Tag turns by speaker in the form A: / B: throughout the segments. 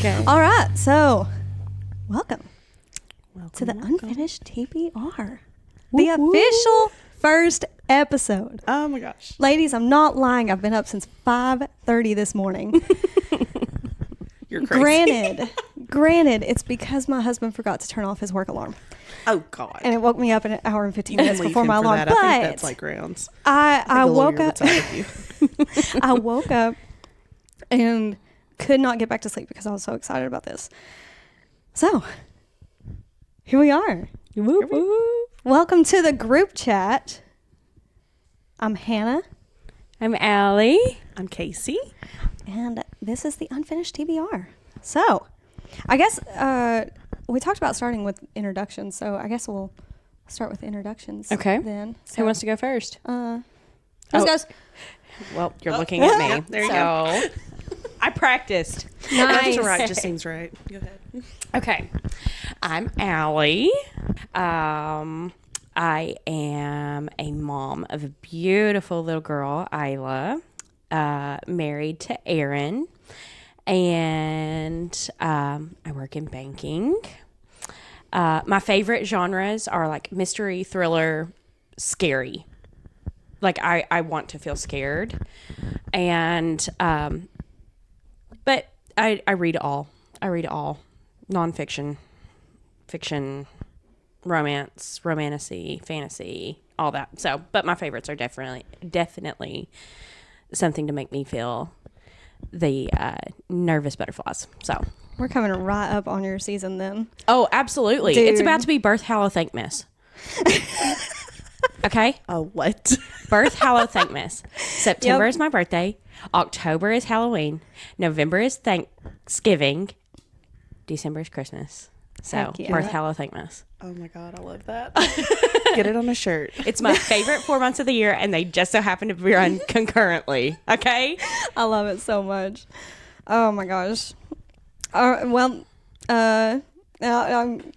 A: Okay.
B: All right. So, welcome to the Unfinished TBR. The official first episode.
C: Oh my gosh.
B: Ladies, I'm not lying. I've been up since 5:30 this morning.
C: You're crazy.
B: Granted, it's because my husband forgot to turn off his work alarm.
C: Oh God.
B: And it woke me up an hour and 15
C: You can
B: minutes
C: leave
B: before
C: him
B: my
C: for
B: alarm.
C: that.
B: But
C: I think that's like grounds.
B: I
C: The
B: woke
C: lawyer
B: up.
C: would side with you.
B: I woke up and could not get back to sleep because I was so excited about this. So, here we are. Welcome to the group chat. I'm Hannah.
A: I'm Allie.
C: I'm Casey.
B: And this is the Unfinished TBR. So, I guess we talked about starting with introductions, so I guess we'll start with introductions.
A: Okay.
B: Then. So,
A: Who wants to go first?
B: Who
A: Oh.
B: goes?
A: Well, you're looking at me.
C: Yep, there you
A: go. I practiced.
B: Nice.
C: That's right. Just seems right. Go ahead.
A: Okay. I'm Allie. I am a mom of a beautiful little girl, Isla, married to Aaron, and I work in banking. My favorite genres are like mystery, thriller, scary. Like I want to feel scared, and but I read all. I read all. Nonfiction, fiction, romance, romantasy, fantasy, all that. So, but my favorites are definitely something to make me feel the nervous butterflies. So
B: We're coming right up on your season then.
A: oh, absolutely.
B: Dude.
A: It's about to be Birth, Hallow, Thankmas. Okay?
C: Oh, what?
A: Birth, Hallow, Thankmas. September
B: Yep.
A: is my birthday. October is Halloween. November is Thanksgiving. December is Christmas. So,
B: Heck yeah.
A: Birth, Hallow, Thankmas.
C: Oh my God, I love that. Get it on a shirt.
A: It's my favorite 4 months of the year, and they just so happen to be run concurrently. Okay?
B: I love it so much. Oh my gosh. I'm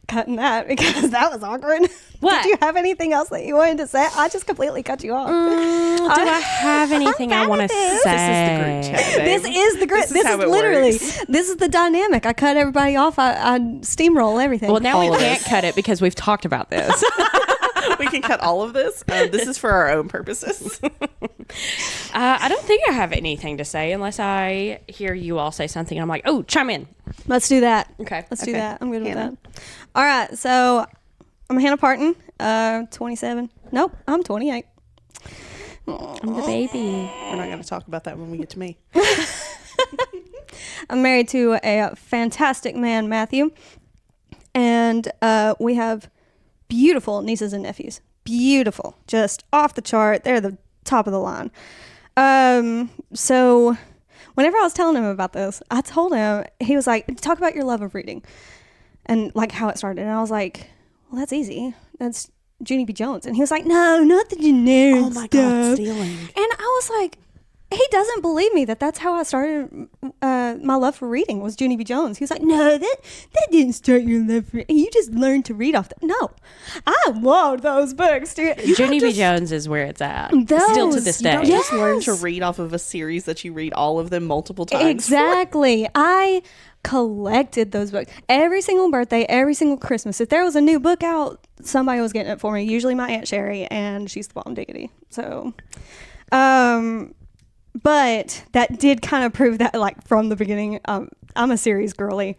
B: cutting that because that was awkward.
A: What?
B: Did you have anything else that you wanted to say? I just completely cut you off.
A: Do I have anything I want to say?
C: This is the group chat, babe.
B: This is the grit. This
C: how
B: is
C: it
B: literally.
C: works.
B: This is the dynamic. I cut everybody off. I steamroll everything.
A: Well, now
C: All
A: we
C: of
A: can't
C: this.
A: cut it because we've talked about this.
C: We can cut all of this. This is for our own purposes.
A: I don't think I have anything to say unless I hear you all say something. I'm like, oh, chime in.
B: Let's do that.
A: Okay.
B: Let's do
C: Okay.
B: that. I'm good
C: Hannah.
B: with that. All right. So I'm Hannah Parton. 27. Nope. I'm 28.
A: I'm the baby.
C: We're not going to talk about that when we get to me.
B: I'm married to a fantastic man, Matthew, and we have beautiful nieces and nephews. Beautiful, just off the chart. They're the top of the line. So whenever I was telling him about this, I told him, he was like, talk about your love of reading and like how it started. And I was like, well, that's easy. That's Junie B. Jones. And he was like, no, not the generic
C: Oh my
B: stuff.
C: God, stealing.
B: And I was like, he doesn't believe me that's how I started my love for reading was Junie B. Jones. He was like, no, that didn't start your love for reading. You just learned to read off that. No, I love those books, dude.
A: Junie B. Jones is where it's at. Still to this
B: You
A: day.
B: don't
C: Just learn to
B: Yes.
C: read off of a series that you read all of them multiple times.
B: Exactly. I collected those books every single birthday, every single Christmas. If there was a new book out, somebody was getting it for me. Usually my Aunt Sherry, and she's the bomb diggity. So, but that did kind of prove that, like, from the beginning, I'm a series girly.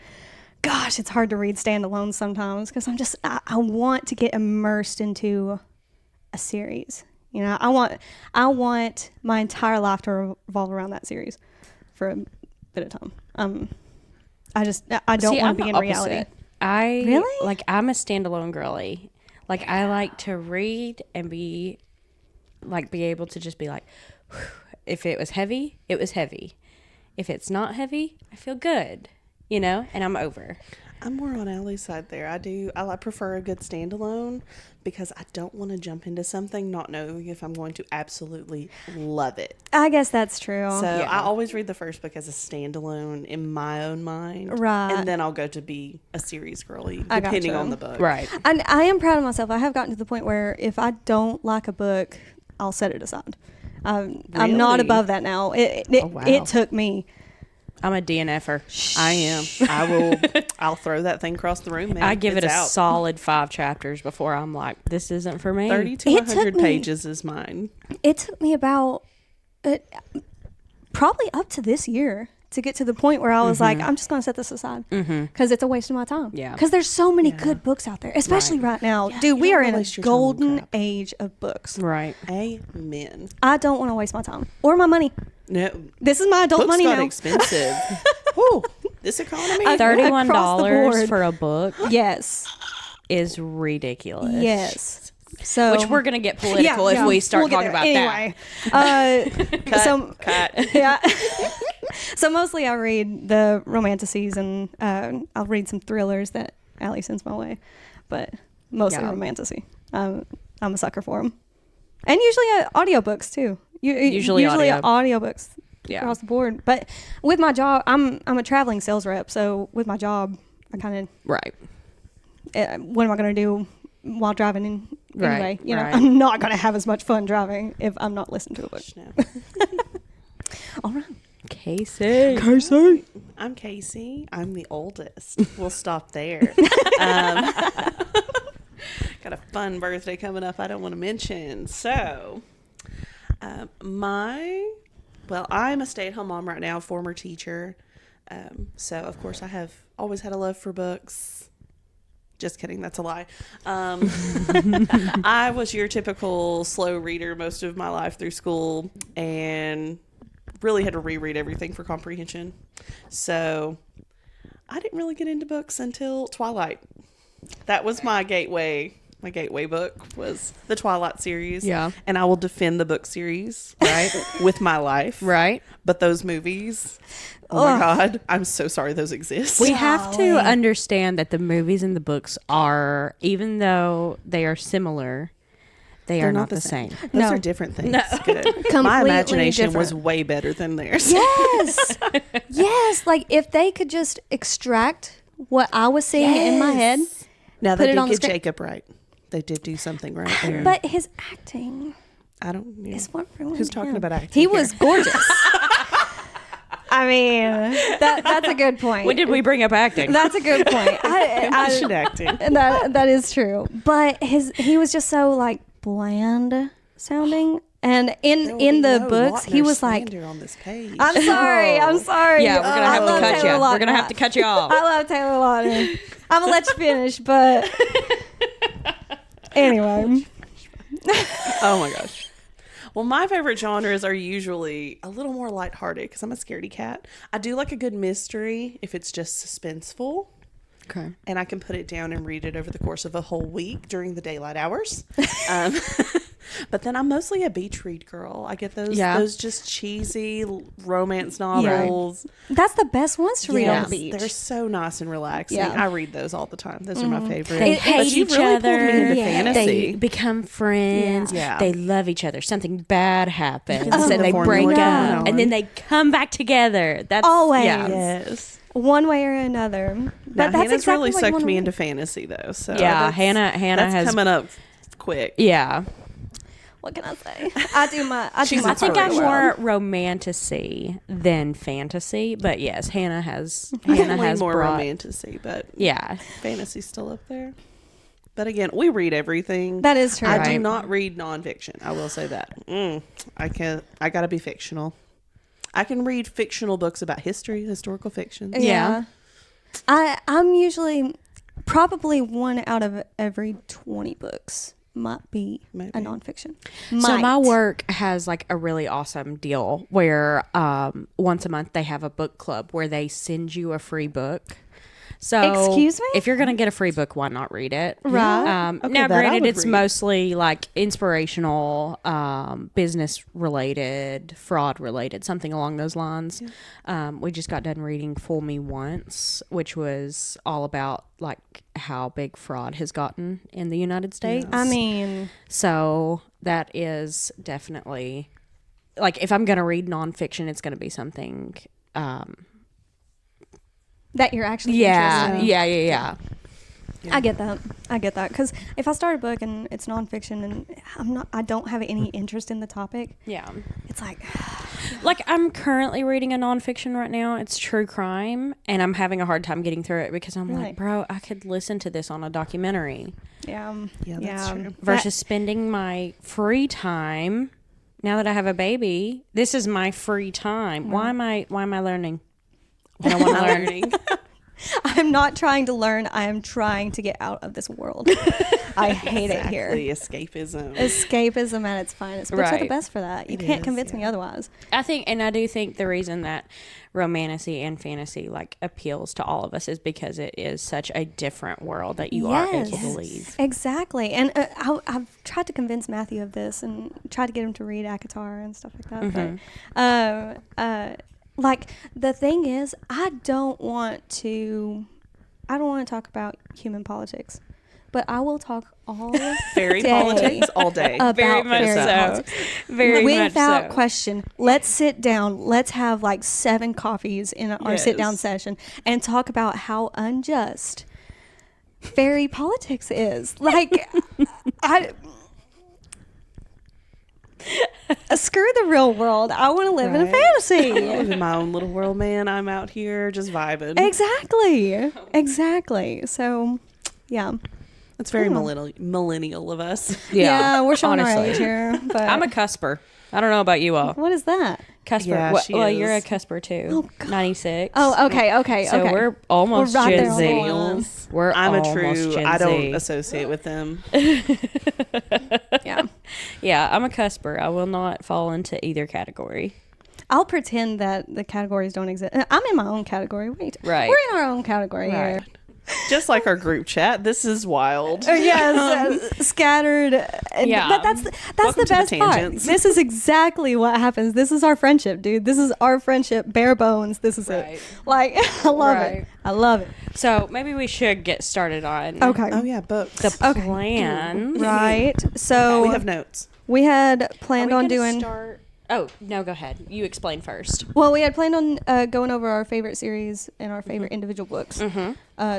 B: Gosh, it's hard to read standalone sometimes because I want to get immersed into a series. You know, I want my entire life to revolve around that series for a bit of time. I don't
A: See,
B: want
A: I'm
B: to be in
A: the
B: reality.
A: opposite. I
B: Really?
A: like I'm a standalone girly. Like I like to read and be able to just be like, whew, if it was heavy, it was heavy. If it's not heavy, I feel good, you know, and I'm over.
C: I'm more on Allie's side there. I prefer a good standalone because I don't want to jump into something not knowing if I'm going to absolutely love it.
B: I guess that's true.
C: So
A: Yeah.
C: I always read the first book as a standalone in my own mind.
B: Right.
C: And then I'll go to be a series girly
B: I
C: depending
B: gotcha.
C: on the book.
A: Right.
B: And I am proud of myself. I have gotten to the point where if I don't like a book, I'll set it aside. I'm not
C: Really?
B: above that now.
C: Oh, wow.
B: It took me
A: I'm a DNFer.
C: I am. I'll throw that thing across the room, man.
A: I give it
C: It's
A: a
C: out.
A: solid 5 chapters before I'm like, this isn't for me.
C: 30 to
B: It
C: 100
B: took me-
C: pages is mine.
B: It took me about probably up to this year to get to the point where I was like, I'm just going to set this aside because it's a waste of my time.
A: Yeah.
B: Because there's so many good books out there, especially right now. Dude, we
C: you
B: are
C: don't
B: in a
C: waste your time on
B: golden
C: crap.
B: age of books.
A: Right.
C: Amen.
B: I don't want to waste my time or my money.
C: No,
B: This is my adult
C: books
B: money
C: got
B: now.
C: expensive. Woo, this economy.
A: $31
B: board.
A: for a book
B: Yes.
A: is ridiculous.
B: Yes. So
A: Which we're going to get political if we start
B: we'll get
A: talking about
B: there. Anyway,
C: Cut.
B: yeah. So mostly I read the romanticises and I'll read some thrillers that Allie sends my way, but mostly
A: Yeah.
B: romantasy. I'm a sucker for them, and usually audiobooks too.
A: Usually audio.
B: audiobooks
A: Yeah.
B: across the board. But with my job, I'm a traveling sales rep, so with my job, I kind of
A: Right.
B: what am I going to do while driving in anyway?
A: Right,
B: You know,
A: right.
B: I'm not going to have as much fun driving if I'm not listening to a book.
C: No.
B: All right.
A: Casey.
C: I'm Casey. I'm the oldest. We'll stop there. Got a fun birthday coming up I don't want to mention. So, I'm a stay-at-home mom right now, former teacher. So, of course, I have always had a love for books. Just kidding. That's a lie. I was your typical slow reader most of my life through school and really had to reread everything for comprehension. So I didn't really get into books until Twilight. That was my gateway. My gateway book was the Twilight series.
A: Yeah.
C: And I will defend the book series, right, with my life.
A: Right.
C: But those movies, oh my God, I'm so sorry those exist.
A: We have to
B: Golly.
A: understand that the movies and the books are, even though they are similar, they're not the same.
C: Those
B: No.
C: are different things.
A: No.
C: Good. My
B: Completely
C: imagination was
B: different.
C: way better than theirs.
B: Yes. Yes. Like if they could just extract what I was seeing in my head.
C: Now
B: Put
C: they
B: it
C: did
B: on the
C: get
B: screen.
C: Jacob right. They did do something right there.
B: But his acting
C: I don't know.
B: is what ruined
C: Who's talking
B: him.
C: about acting
B: He
C: here?
B: was gorgeous. I mean, that's a good point.
A: When did we bring up acting?
B: That's a good point.
C: Commissioned acting.
B: That is true. But he was just so like bland sounding, and in the books he was like,
C: on this page.
B: I'm sorry.
A: Yeah, we're going to
B: I
A: have to
B: love
A: cut
B: Taylor
A: you. We're going to
B: Lautner.
A: have to cut you off.
B: I love Taylor Lautner. I'm gonna let you finish, but anyway.
C: Oh my gosh. Well, my favorite genres are usually a little more lighthearted because I'm a scaredy cat. I do like a good mystery if it's just suspenseful.
A: Okay.
C: And I can put it down and read it over the course of a whole week during the daylight hours. But then I'm mostly a beach read girl. I get those just cheesy romance novels.
B: That's the best ones to read on the beach.
C: They're so nice and relaxing.
B: Yeah.
C: I read those all the time. Those are my favorite.
A: They
C: But
A: hate
C: you've
A: each
C: really
A: other.
C: pulled me into
B: Yeah.
C: fantasy.
A: They become friends.
C: Yeah.
A: They love each other. Something bad happens,
C: can see
A: and
C: the
A: they
C: formula
A: break
C: going
A: up,
C: on.
A: and then they come back together. That's
B: Always.
A: Yeah.
C: Yes.
B: One way or another.
C: Now,
B: But that's
C: Hannah's
B: exactly
C: really
B: what you
C: sucked
B: wanna
C: me
B: read.
C: into fantasy though. So
A: Yeah,
C: that's-
A: Hannah
C: that's
A: has
C: coming up quick.
A: Yeah.
B: What can I say? I do my
A: I think I'm
B: part well.
A: more romantasy than fantasy, but yes, Hannah has
C: Lean more
A: brought,
C: romantasy, but
A: yeah.
C: fantasy's still up there. But again, we read everything.
B: That is true.
C: I do
A: Right.
C: not read nonfiction. I will say that. I gotta be fictional. I can read fictional books about history, historical fiction.
B: Yeah. I'm usually probably one out of every 20 books might be
C: Maybe.
B: a nonfiction.
A: So my
B: Might.
A: work has like a really awesome deal where once a month they have a book club where they send you a free book. So
B: Excuse me?
A: if you're going to get a free book, why not read it?
B: Right.
C: Okay,
A: Now,
C: that I
A: granted,
C: would
A: it's
C: read.
A: mostly like inspirational, business related, fraud related, something along those lines. We just got done reading Fool Me Once, which was all about like how big fraud has gotten in the United States.
B: I mean,
A: So that is definitely like if I'm going to read nonfiction, it's going to be something.
B: that you're actually
A: Yeah,
B: interested in.
A: yeah.
B: I get that because if I start a book and it's nonfiction and I don't have any interest in the topic,
A: Yeah.
B: it's like
A: Like, I'm currently reading a nonfiction right now. It's true crime, and I'm having a hard time getting through it because I'm
B: Really?
A: like, bro, I could listen to this on a documentary
B: Yeah.
C: Yeah, that's true.
A: versus spending my free time. Now that I have a baby, this is my free time. Why am I learning? I don't want to learn.
B: I'm not trying to learn. I am trying to get out of this world. I hate it here.
C: Escapism.
B: Escapism at its finest. Books are the
A: Right.
B: best for that. You
C: It
B: can't
C: is,
B: convince me
C: yeah.
B: otherwise.
A: I do think the reason that romantasy and fantasy like appeals to all of us is because it is such a different world that you are able to leave.
B: Exactly. And I've tried to convince Matthew of this and tried to get him to read ACOTAR and stuff like that. But like the thing is, I don't want to talk about human politics, but I will talk all
C: Fairy
B: day
C: politics all day.
B: about
A: Very much
B: fairy
A: so.
B: politics.
A: Very much
B: Without
A: so.
B: question. Let's sit down. Let's have like 7 coffees in our sit down
C: Yes.
B: session and talk about how unjust fairy politics is. Like, screw the real world. I want to live in a
C: Right.
B: fantasy.
C: I live in my own little world, man. I'm out here just vibing.
B: Exactly. So, yeah.
C: That's very millennial of us.
B: Yeah, we're showing our
A: honestly.
B: age here. But
A: I'm a cusper. I don't know about you all.
B: what is that?
A: Cusper.
C: Yeah,
A: well,
C: she
A: well, you're a
C: is.
A: cusper too.
B: Oh, God.
A: 96.
B: Oh, okay.
A: So we're almost
B: We're right
A: Gen
B: there on
A: Z.
B: the line.
A: We're
C: I'm a
A: almost
C: true.
A: Gen
C: I don't
A: Z.
C: associate with them.
B: Yeah.
A: Yeah, I'm a cusper. I will not fall into either category.
B: I'll pretend that the categories don't exist. I'm in my own category. Wait.
A: Right.
B: We're in our own category here.
C: Just like our group chat. This is wild.
B: Yes, scattered.
A: Yeah.
B: But that's the
C: Welcome to the
B: best part.
C: tangents.
B: This is exactly what happens. This is our friendship, dude. This is our friendship, bare bones. This is
A: Right.
B: it. Like, I love
A: Right.
B: it. I love it.
A: So maybe we should get started on
B: Okay.
C: Oh yeah, books.
A: the plan.
B: Right. So
C: we have notes.
B: we had
A: Are
B: planned
A: we
B: on
A: gonna
B: doing.
A: start? Oh no, go ahead. You explain first.
B: Well, we had planned on going over our favorite series and our favorite individual books.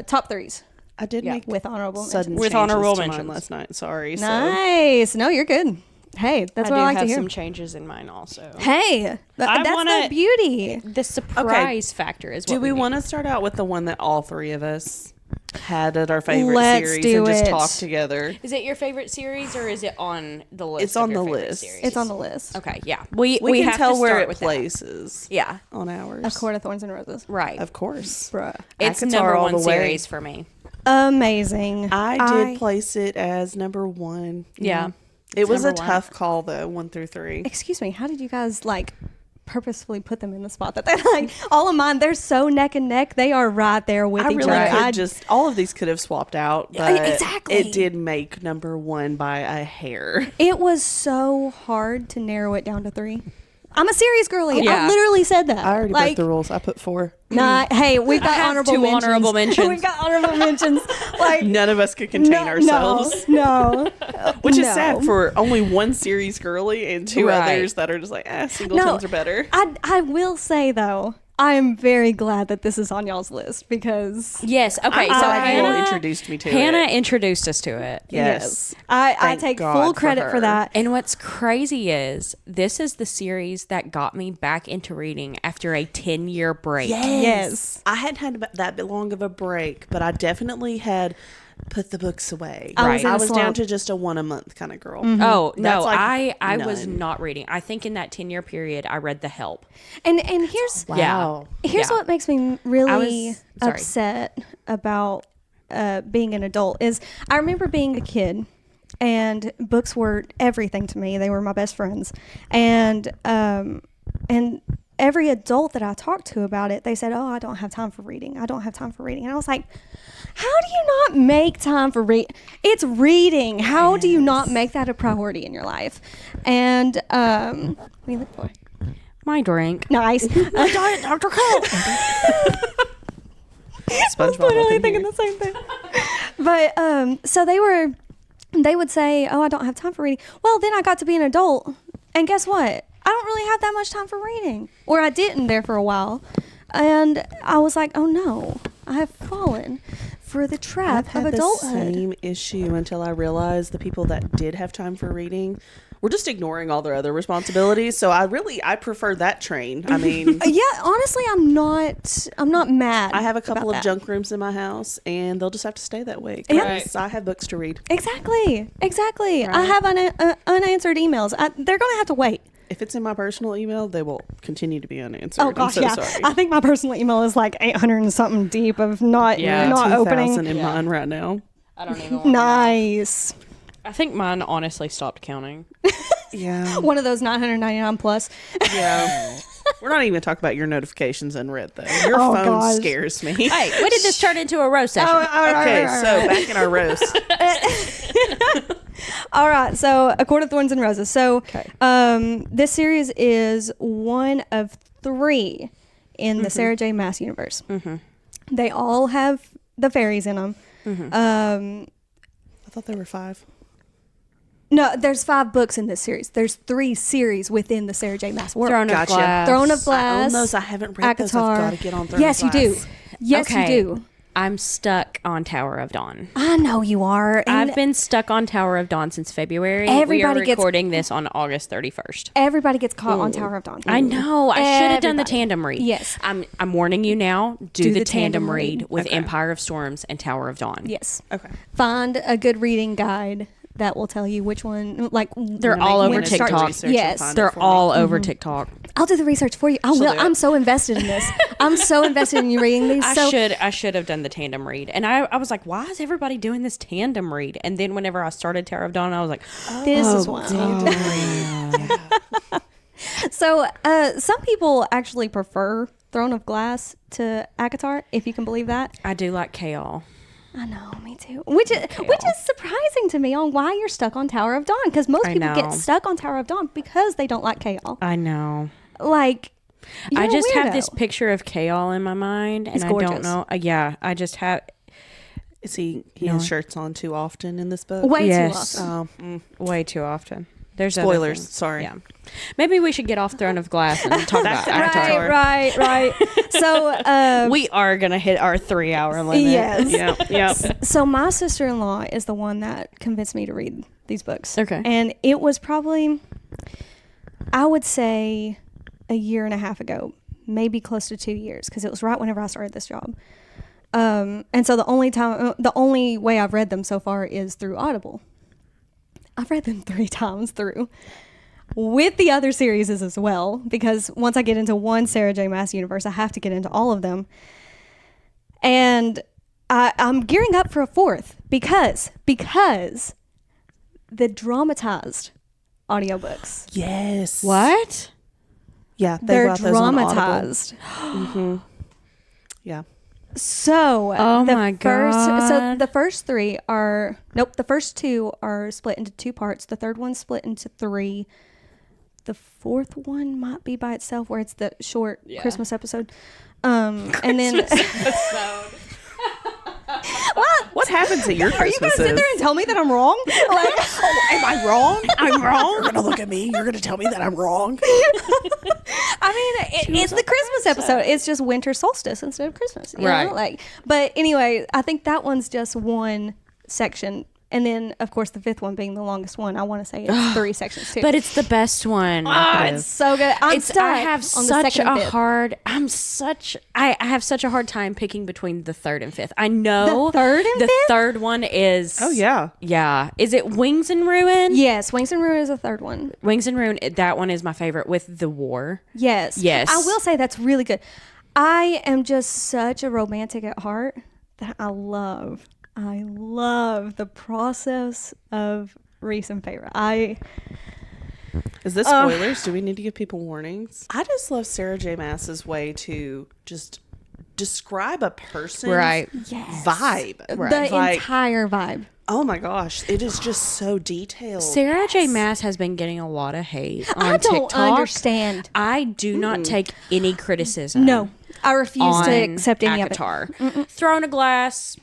B: Top threes
C: I did
A: Yeah.
C: make
B: with honorable
C: sudden
B: mentions.
A: With
C: changes
A: honorable
C: to mine
A: mentions.
C: last night. Sorry. So
B: Nice. No, you're good. Hey, that's what I like
A: have
B: to hear.
A: some changes in mine also.
B: Hey, that's
A: wanna-
B: the beauty.
A: The surprise factor is what
C: do we
A: need.
C: want to start out with the one that all three of us had at our favorite
B: Let's
C: series
B: do
C: and just
B: it.
C: talk together?
A: Is it your favorite series or is it on the list?
C: It's
A: of
C: on
A: your
C: the
A: favorite
C: list.
A: series?
B: It's on the list.
A: Okay, yeah. We
C: We can
A: have
C: tell
A: to
C: where
A: start
C: it
A: with that.
C: places
A: Yeah,
C: on ours.
B: A Court of Thorns and Roses.
A: right.
C: Of course.
B: Bruh.
A: It's
C: ACOTAR
A: number
C: all
A: one
C: the way.
A: series for me.
B: Amazing.
C: I did place it as number 1.
A: Yeah.
C: It was a
A: number one.
C: tough call though, 1 through 3.
B: Excuse me. How did you guys like purposefully put them in the spot that they like? All of mine, they're so neck and neck. They are right there with
C: I
B: each
C: really
B: other.
C: could
B: I
C: just all of these could have swapped out, but
B: exactly.
C: it did make number 1 by a hair.
B: It was so hard to narrow it down to 3. I'm a serious girly.
A: Yeah.
B: I literally said that.
C: I already
B: like,
C: broke the rules. I put 4.
B: Nah, hey, we've got
A: have
B: honorable
A: two
B: mentions.
A: honorable mentions.
B: We've got honorable mentions. Like
C: None of us could contain ourselves.
B: No.
C: Which is
B: no.
C: sad for only one series girly and 2
A: Right.
C: others that are just like, singletons are better.
B: I will say though, I am very glad that this is on y'all's list because
A: Yes. Okay.
C: I'm
A: so
C: glad you all
A: Hannah
C: introduced me to
A: Hannah
C: it.
A: introduced us to it.
C: Yes.
B: I
C: Thank
B: take
C: God
B: full
C: for
B: credit for
C: her.
B: that.
A: And what's crazy is this is the series that got me back into reading after a 10-year break.
B: Yes.
C: I hadn't had that long of a break, but I definitely had put the books away.
B: I was in
C: I
B: a
C: was down
B: slump.
C: to just a 1 a month kind of girl.
A: Oh, no,
C: That's like
A: I was
C: none.
A: not reading. I think in that 10-year period, I read The Help.
B: And here's
C: Wow.
B: here's
A: Yeah.
B: what makes me really
A: sorry.
B: upset about being an adult is I remember being a kid and books were everything to me. They were my best friends. And every adult that I talked to about it, they said, "Oh, I don't have time for reading. I don't have time for reading." And I was like, "How do you not make time for read? It's reading. How do you not make that a priority in your life?" And what do you look for?
A: My drink.
B: Nice.
A: Diet Dr. Coke.
B: I was
C: SpongeBob
B: literally
C: up in
B: thinking
C: here.
B: the same thing. But so they would say, "Oh, I don't have time for reading." Well, then I got to be an adult, and guess what? I don't really have that much time for reading, or I didn't there for a while, and I was like, "Oh no, I have fallen for the trap
C: I've had
B: of
C: the
B: adulthood."
C: same issue until I realized the people that did have time for reading we're just ignoring all their other responsibilities. So I prefer that train. I mean,
B: Yeah, honestly, I'm not mad.
C: I have a couple
B: about
C: of
B: that.
C: junk rooms in my house, and they'll just have to stay that way
B: Yeah.
C: because I have books to read.
B: Exactly. I have unanswered emails. They're gonna have to wait.
C: If it's in my personal email, they will continue to be unanswered.
B: Oh gosh,
C: I'm so
B: yeah.
C: sorry.
B: I think my personal email is like 800 and something deep of not
A: Yeah.
B: not
C: 2,000
B: opening.
C: in mine right now.
A: I don't even want
B: Nice.
A: I think mine honestly stopped counting.
C: Yeah.
B: One of those 999 plus.
C: Yeah. We're not even talking about your notifications unread though. Your
B: Oh,
C: phone
B: gosh.
C: scares me.
A: Hey, when did this turn into a roast session?
C: Okay, so back in our roast.
B: All right, so A Court of Thorns and Roses. So
A: Okay.
B: this series is one of 3 in the Sarah J. Maas universe. They all have the fairies in them.
C: I thought there were 5.
B: No, there's 5 books in this series. There's 3 series within the Sarah J. Maas world.
A: Throne of
C: Gotcha.
A: Glass.
B: Throne of
C: I
B: Glass.
C: own those. I haven't read those.
B: Akatar.
C: I've got to get on Throne
B: Yes,
C: of
B: you do.
C: Glass.
B: Yes,
A: Okay.
B: you do.
A: I'm stuck on Tower of Dawn.
B: I know you are. And
A: I've been stuck on Tower of Dawn since February.
B: Everybody
A: we are
B: gets-
A: recording this on August 31st.
B: everybody gets caught on Tower of Dawn.
A: I know. I should have done the
B: Everybody.
A: tandem read.
B: Yes.
A: I'm warning you now. Do the tandem read with
C: Okay.
A: Empire of Storms and Tower of Dawn.
B: Yes.
C: Okay.
B: Find a good reading guide that will tell you which one. Like
A: They're all over
B: when to start-
A: TikTok.
C: Research and
B: Yes.
C: find it
A: They're
C: for me.
A: all over TikTok.
B: I'll do the research for you. I will.
C: do it.
B: I'm so invested in this. I'm so invested in you reading these.
A: I should have done the tandem read. And I was like, why is everybody doing this tandem read? And then whenever I started Tower of Dawn, I was like,
B: This is why. So, some people actually prefer Throne of Glass to Akatar, if you can believe that.
A: I do like Kale.
B: I know, me too. Which is surprising to me on why you're stuck on Tower of Dawn, because most
A: I
B: people get
A: know.
B: stuck on Tower of Dawn because they don't like Kale.
A: I know.
B: Like, you're
A: I
B: a
A: just have this
B: weirdo.
A: picture of Kale in my mind, and
B: He's
A: I don't
B: gorgeous.
A: know. Yeah, I just have.
C: Is he has shirts on too often in this book?
B: Way
A: Yes.
B: too often.
A: Way too often. There's other
C: Spoilers.
A: things.
C: Sorry.
A: Yeah. Maybe we should get off Throne of Glass and talk about Avatar.
B: Right. So,
A: We are gonna hit our 3-hour limit.
B: Yes.
A: Yeah.
B: so my sister-in-law is the one that convinced me to read these books.
A: Okay.
B: And it was probably, I would say, a year and a half ago, maybe close to 2 years, because it was right whenever I started this job. And so the only way I've read them so far is through Audible. I've read them 3 times through, with the other series as well, because once I get into one Sarah J. Maas universe, I have to get into all of them. And I'm gearing up for a 4th because the dramatized audiobooks.
C: Yes.
A: What?
C: Yeah, they
B: They're
C: brought those on Audible.
B: dramatized.
C: Yeah.
B: So
A: Oh
B: the
A: my
B: so
A: God.
B: the first 3 are the first 2 are split into 2 parts. The third one's split into 3. The 4th one might be by itself, where it's the short Christmas episode. And then
C: What happens at your
B: are you gonna
C: Christmases?
B: sit there and tell me that I'm wrong? Like,
C: Am I wrong? I'm wrong. You're gonna look at me. You're gonna tell me that I'm wrong.
B: I mean, it's the Christmas episode. It's just winter solstice instead of Christmas, you
A: Right.
B: know? Like, but anyway, I think that one's just one section, and then of course the 5th one being the longest one. I want to say it's 3 sections too.
A: But it's the best one.
B: it's so good. I'm stuck
A: I have
B: on the
A: such
B: 2nd and
A: a
B: 5th.
A: hard. I have such a hard time picking between the 3rd and 5th. I know
B: The 3rd and
A: the
B: 5th?
A: 3rd one is.
C: Oh yeah.
A: Yeah. Is it Wings and Ruin?
B: Yes, Wings and Ruin is the 3rd one.
A: Wings and Ruin. That one is my favorite with the war.
B: Yes.
A: Yes.
B: I will say that's really good. I am just such a romantic at heart that I love the process of Reese and Feyre.
C: Is this spoilers? Do we need to give people warnings? I just love Sarah J. Maas's way to just describe a person's vibe.
B: The
C: Like,
B: entire vibe.
C: oh my gosh, it is just so detailed.
A: Sarah J. Maas has been getting a lot of hate on
B: I don't
A: TikTok.
B: understand.
A: I do not take any criticism.
B: No, I refuse to
A: on
B: accept any of it.
A: Akatar. Throne of Glass,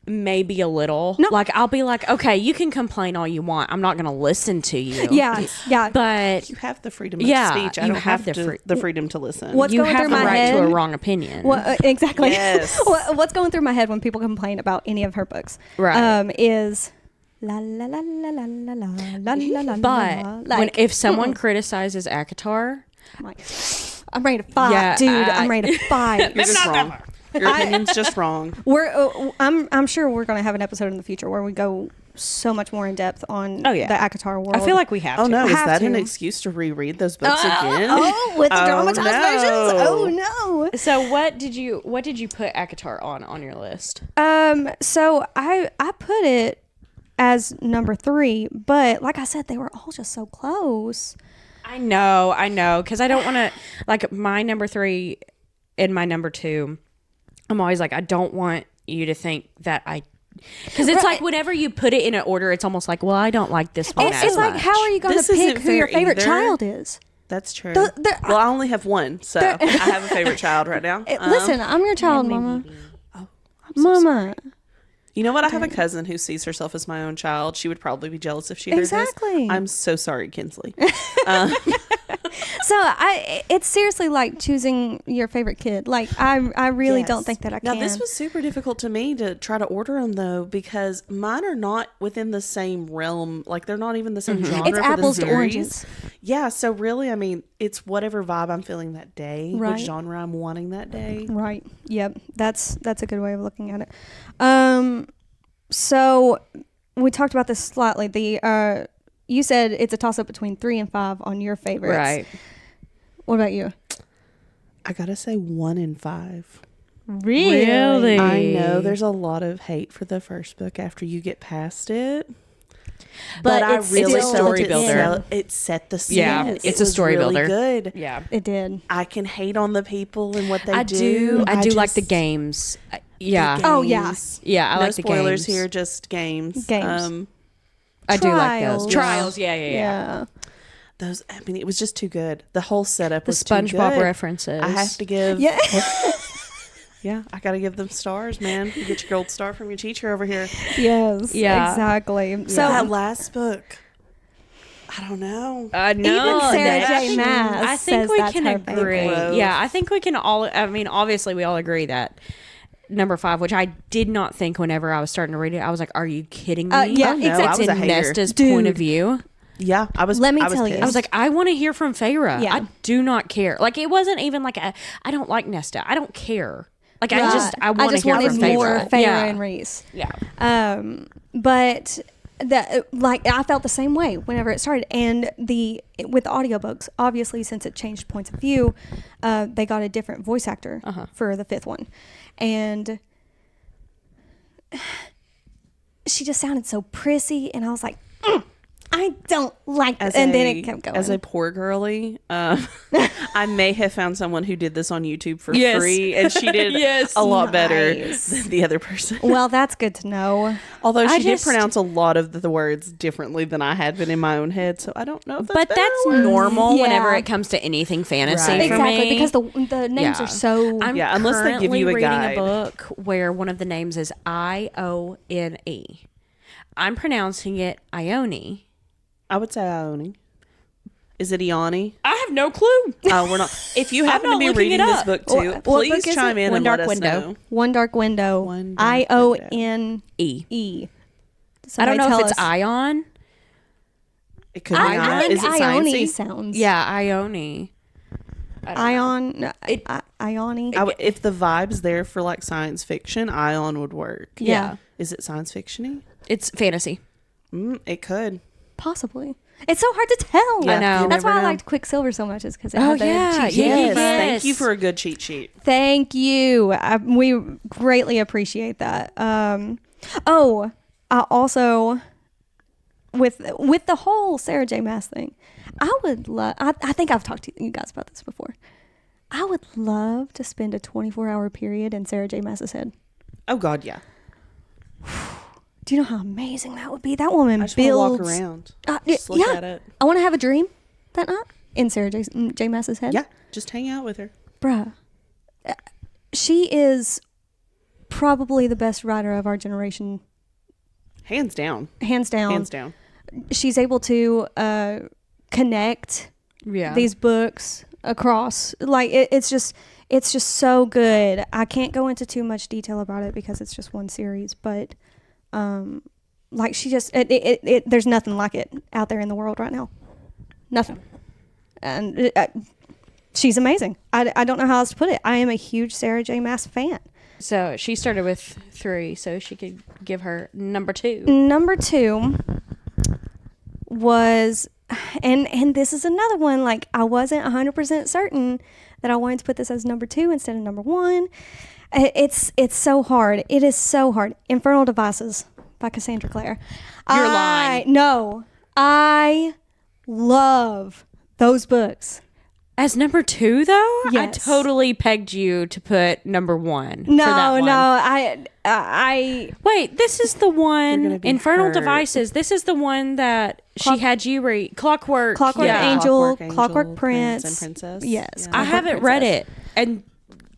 A: maybe a little.
B: No.
A: Like, I'll be like, okay, you can complain all you want. I'm not going to listen to you.
B: Yeah.
A: But
C: You have the freedom of
A: Yeah,
C: speech. I
A: you
C: don't
A: have
C: have the freedom to listen.
B: What's
A: you
B: going
A: have
B: through
A: the
B: my
A: right
B: head?
A: to a wrong opinion.
B: Exactly.
C: Yes.
B: What's going through my head when people complain about any of her books?
A: Right.
B: Is La la la la la la la la la la.
A: But if someone criticizes ACOTAR,
B: I'm ready to fight,
A: Yeah,
B: dude. I'm ready to fight.
C: You're just wrong. Your opinion's just wrong.
B: I'm sure we're going to have an episode in the future where we go so much more in depth on the ACOTAR world.
A: I feel like we have
C: Oh
A: to.
C: no, is
B: Have
C: that an
B: to.
C: excuse to reread those books again?
B: Oh, with the dramatized versions? Oh no.
A: So what did you put ACOTAR on your list?
B: So I put it as number 3, but like I said, they were all just so close.
A: I know, because I don't want to, like, my number 3 and my number 2, I'm always like, I don't want you to think that because it's like whenever you put it in an order, it's almost like, well, I don't like this one
B: It's like, how are you going to
C: This
B: pick
C: isn't
B: who your
C: fair
B: favorite
C: either.
B: child is?
C: That's true.
B: The-
C: Well, I only have one, so I have a favorite child right now.
B: Listen, I'm your child, Mama.
C: I'm so
B: Mama.
C: You know what? I have a cousin who sees herself as my own child. She would probably be jealous if she heard
B: Exactly.
C: this. I'm so sorry, Kinsley.
B: So it's seriously like choosing your favorite kid. Like I really
C: Yes.
B: don't think that I can.
C: Now, this was super difficult to me to try to order them, though, because mine are not within the same realm. Like, they're not even the same genre.
B: It's
C: for
B: apples
C: the
B: to
C: series.
B: oranges.
C: Yeah, so really, I mean, it's whatever vibe I'm feeling that day,
B: Right.
C: what genre I'm wanting that day.
B: Right. Yep. That's a good way of looking at it. So we talked about this slightly. You said it's a toss up between 3 and 5 on your favorites.
A: right.
B: What about you?
C: I gotta say 1 and 5.
A: Really?
C: I know there's a lot of hate for the first book after you get past it. But I
B: it's
C: really
B: still
C: felt
A: story
C: it,
A: builder.
C: it set the scene.
A: Yeah,
C: It
A: it's a
C: was
A: story
C: really
A: builder.
C: good.
A: Yeah.
B: It did.
C: I can hate on the people and what they
A: I do like the games. Yeah.
B: Oh, yeah.
C: games.
A: Yeah, I
C: No
A: like the
C: spoilers
A: games.
C: here, just games.
B: Games.
A: I do like those.
B: Trials.
A: Trials, yeah.
C: Those. I mean, it was just too good. The whole setup
A: The
C: was too
A: SpongeBob
C: good.
A: references.
C: I have to give.
B: Yeah.
C: Yeah, I got to give them stars, man. You get your gold star from your teacher over here.
B: Yes.
A: Yeah.
B: Exactly.
C: So
B: So
C: that last book, I don't know.
A: No,
B: Even Sarah
A: that-
B: J. Maas
A: I think
B: says
A: we
B: that's
A: can
B: her
A: agree.
C: favorite.
A: Yeah, I think we can all. I mean, obviously, we all agree that number 5, which I did not think whenever I was starting to read it, I was like, "Are you kidding me?"
B: Yeah,
C: Oh, no,
B: exactly.
C: I was
A: It's
C: a
A: in
C: hater.
A: Nesta's
B: Dude.
A: point of view.
C: Yeah, I was.
B: Let me
C: I was
B: tell you.
C: pissed.
A: I was like, I want to hear from Feyre.
B: Yeah.
A: I do not care. Like, it wasn't even like I don't like Nesta. I don't care. Like, I
B: I
A: want to
B: just
A: hear
B: wanted
A: from
B: more
A: Feyre.
B: Feyre
A: Yeah.
B: and Reese.
A: Yeah.
B: But that, like, I felt the same way whenever it started. And with audiobooks, obviously, since it changed points of view, they got a different voice actor for the 5th one, and she just sounded so prissy, and I was like, I don't like this. And then it kept going.
C: As a poor girly, I may have found someone who did this on YouTube for
A: Yes.
C: free, and she did
A: Yes.
C: a lot better
B: Nice.
C: than the other person.
B: Well, that's good to know.
C: Although
A: I
C: she did
A: just-
C: pronounce a lot of the words differently than I had been in my own head, so I don't know if that's
A: But
C: better
A: that's
C: or worse.
A: normal
B: Yeah.
A: whenever it comes to anything fantasy
C: Right.
A: for
B: Exactly,
A: me.
B: because the names
A: Yeah.
B: are so.
A: I'm
C: Yeah, unless they give
A: currently
C: you a
A: reading
C: guide.
A: a book where one of the names is Ione. I'm pronouncing it Ione.
C: I would say Ione. Is it Ione?
A: I have no clue.
C: We're not. If you happen to
A: not
C: be
A: looking
C: reading
A: it
C: this
A: up.
C: book too,
B: What book
C: please
B: is
C: chime
B: it?
C: in
A: One
C: and
A: Dark
C: let us
A: Window.
C: know.
B: One Dark Window.
C: One Dark
B: IONE.
A: E. I don't know if it's Ion.
C: It could be
B: I
C: Ione.
B: think
C: Is it
B: Ione
C: sciencey?
B: sounds.
A: Yeah, Ione.
B: Ion. Ione.
C: If the vibe's there for like science fiction, Ion would work.
B: Yeah.
C: Is it science fiction-y?
A: It's fantasy.
C: It could.
B: Possibly. It's so hard to tell.
C: Yeah,
A: I know.
C: you
B: That's
C: never
B: why I
C: know.
B: liked Quicksilver so much, is because it
A: Oh,
B: had the
A: yeah,
B: cheat
A: yeah.
B: sheet.
C: Yes. Thank
A: Yes.
C: you for a good cheat sheet.
B: Thank you. We greatly appreciate that. I also, with the whole Sarah J. Maas thing, I would love. I think I've talked to you guys about this before. I would love to spend a 24-hour period in Sarah J. Maas's head.
C: Oh God, yeah.
B: Do you know how amazing that would be? That woman
C: I just want to
B: builds.
C: walk around.
B: Yeah,
C: Just look at it.
B: I want to have a dream that night in Sarah J. Maas's head.
C: Yeah, just hang out with her.
B: Bruh. She is probably the best writer of our generation,
C: Hands down.
B: hands down.
C: Hands down.
B: She's able to connect
A: Yeah.
B: these books across. Like it's just so good. I can't go into too much detail about it because it's just one series, but like she just there's nothing like it out there in the world right now. Nothing. And she's amazing. I don't know how else to put it. I am a huge Sarah J. Maas fan.
A: So she started with 3, so she could give her number 2.
B: Number 2 was, and this is another one, like I wasn't 100% certain that I wanted to put this as number 2 instead of number 1. It's so hard. It is so hard. Infernal Devices by Cassandra Clare.
A: You're lying.
B: No, I love those books.
A: As number 2, though?
B: Yes.
A: I totally pegged you to put number 1
B: No,
A: for that one.
B: I
A: Wait, this is the
C: You're
A: one,
C: gonna be
A: Infernal
C: hurt.
A: Devices. This is the one that she had you read. Clockwork.
B: Clockwork Angel, Clockwork
C: and
B: Prince.
C: Princess.
B: Yes.
C: Yeah.
A: I haven't read it. And,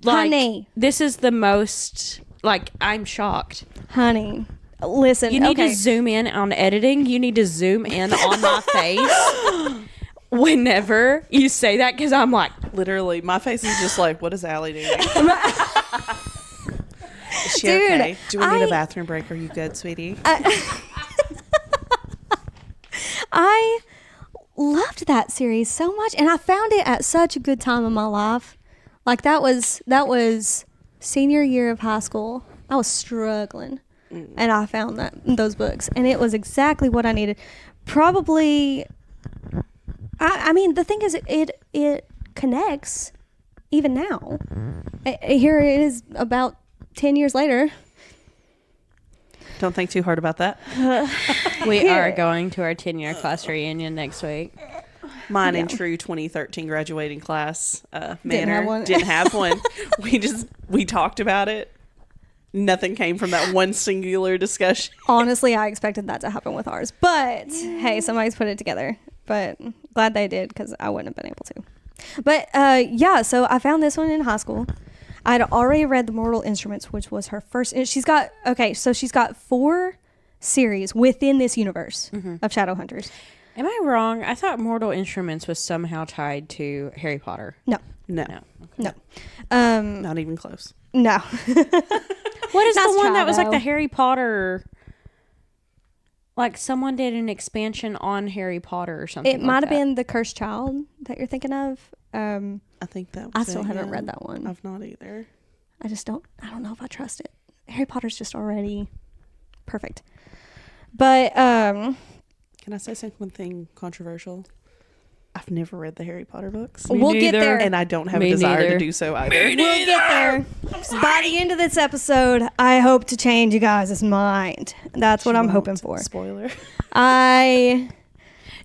A: like,
B: Honey.
A: this is the most, like, I'm shocked.
B: honey, listen.
A: You need
B: okay.
A: to zoom in on editing. You need to zoom in on my face whenever you say that, because I'm like,
C: Literally, my face is just like, what is Allie doing? Is she
B: Dude,
C: okay? Do we need
B: I-
C: a bathroom break? Are you good, sweetie?
B: I loved that series so much, and I found it at such a good time in my life. Like that was senior year of high school. I was struggling, and I found those books, and it was exactly what I needed. Probably, I mean, the thing is, it connects even now. Here it is, about 10 years later.
C: Don't think too hard about that.
A: we are going to our 10-year class reunion next week.
C: Mine in true 2013 graduating class manner
B: have one.
C: didn't have one. We talked about it. Nothing came from that one singular discussion.
B: Honestly, I expected that to happen with ours, but hey, somebody's put it together. But glad they did, because I wouldn't have been able to. But yeah, so I found this one in high school. I'd already read The Mortal Instruments, which was her first. She's got 4 series within this universe of Shadowhunters.
A: Am I wrong? I thought Mortal Instruments was somehow tied to Harry Potter.
B: No,
C: No,
B: no,
C: not even close.
B: no.
A: What is
B: Nice
A: the one
B: try,
A: that was like
B: though.
A: the Harry Potter? Like someone did an expansion on Harry Potter or something.
B: It might have been The Cursed Child that you're thinking of.
C: I think that was
B: I still
C: it,
B: haven't
C: yeah.
B: read that one.
C: I've not either.
B: I don't know if I trust it. Harry Potter's just already perfect. But
C: Can I say something controversial? I've never read the Harry Potter books.
B: we'll get
A: neither.
B: there.
C: And I don't have
A: Me
C: a desire
A: neither.
C: to do so either.
B: We'll get there. By the end of this episode, I hope to change you guys' mind. That's what
C: She
B: I'm
C: won't.
B: hoping for.
C: Spoiler.
B: I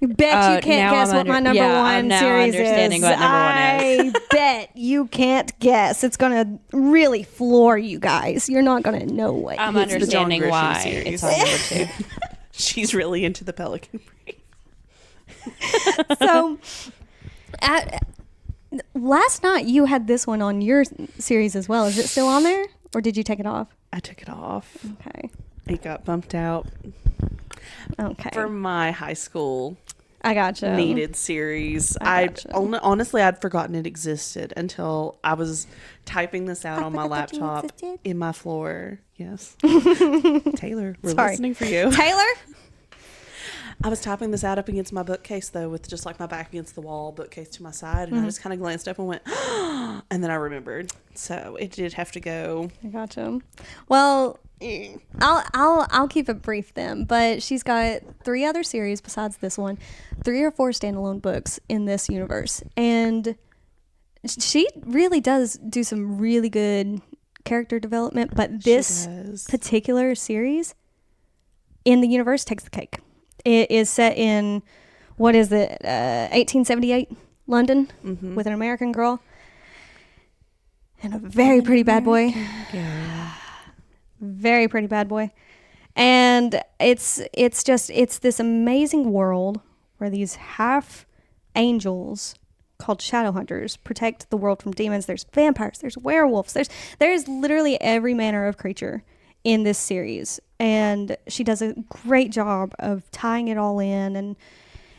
B: bet you can't
A: now
B: guess
A: I'm
B: what my
A: under-
B: number
A: yeah,
B: one
A: I'm now
B: series
A: understanding
B: is.
A: what number one
B: I bet you can't guess. It's gonna really floor you guys. You're not gonna know what.
A: I'm
B: it is.
A: understanding
C: Grisham
A: why
C: series.
A: it's on number 2.
C: She's really into the Pelican Brief.
B: So, last night you had this one on your series as well. Is it still on there, or did you take it off?
C: I took it off.
B: Okay.
C: It got bumped out
B: Okay.
C: for my high school
B: I gotcha.
C: needed series.
B: I
C: I
B: gotcha.
C: honestly, I'd forgotten it existed until I was typing this out on my
B: forgot that you
C: laptop
B: existed.
C: in my floor. Yes. Taylor, we're
B: Sorry.
C: listening for you.
B: Taylor.
C: I was typing this out up against my bookcase, though, with just like my back against the wall, bookcase to my side, and I just kind of glanced up and went, and then I remembered. So it did have to go.
B: I gotcha. Well, I'll keep it brief then. But she's got 3 other series besides this one, 3 or 4 standalone books in this universe, and she really does do some really good character development. But this
C: does.
B: particular series in the universe takes the cake. It is set in, what is it, 1878 London with an American girl and a very pretty bad boy. Very pretty bad boy. And it's this amazing world where these half angels called Shadowhunters protect the world from demons. There's vampires, there's werewolves, there's literally every manner of creature in this series, and she does a great job of tying it all in,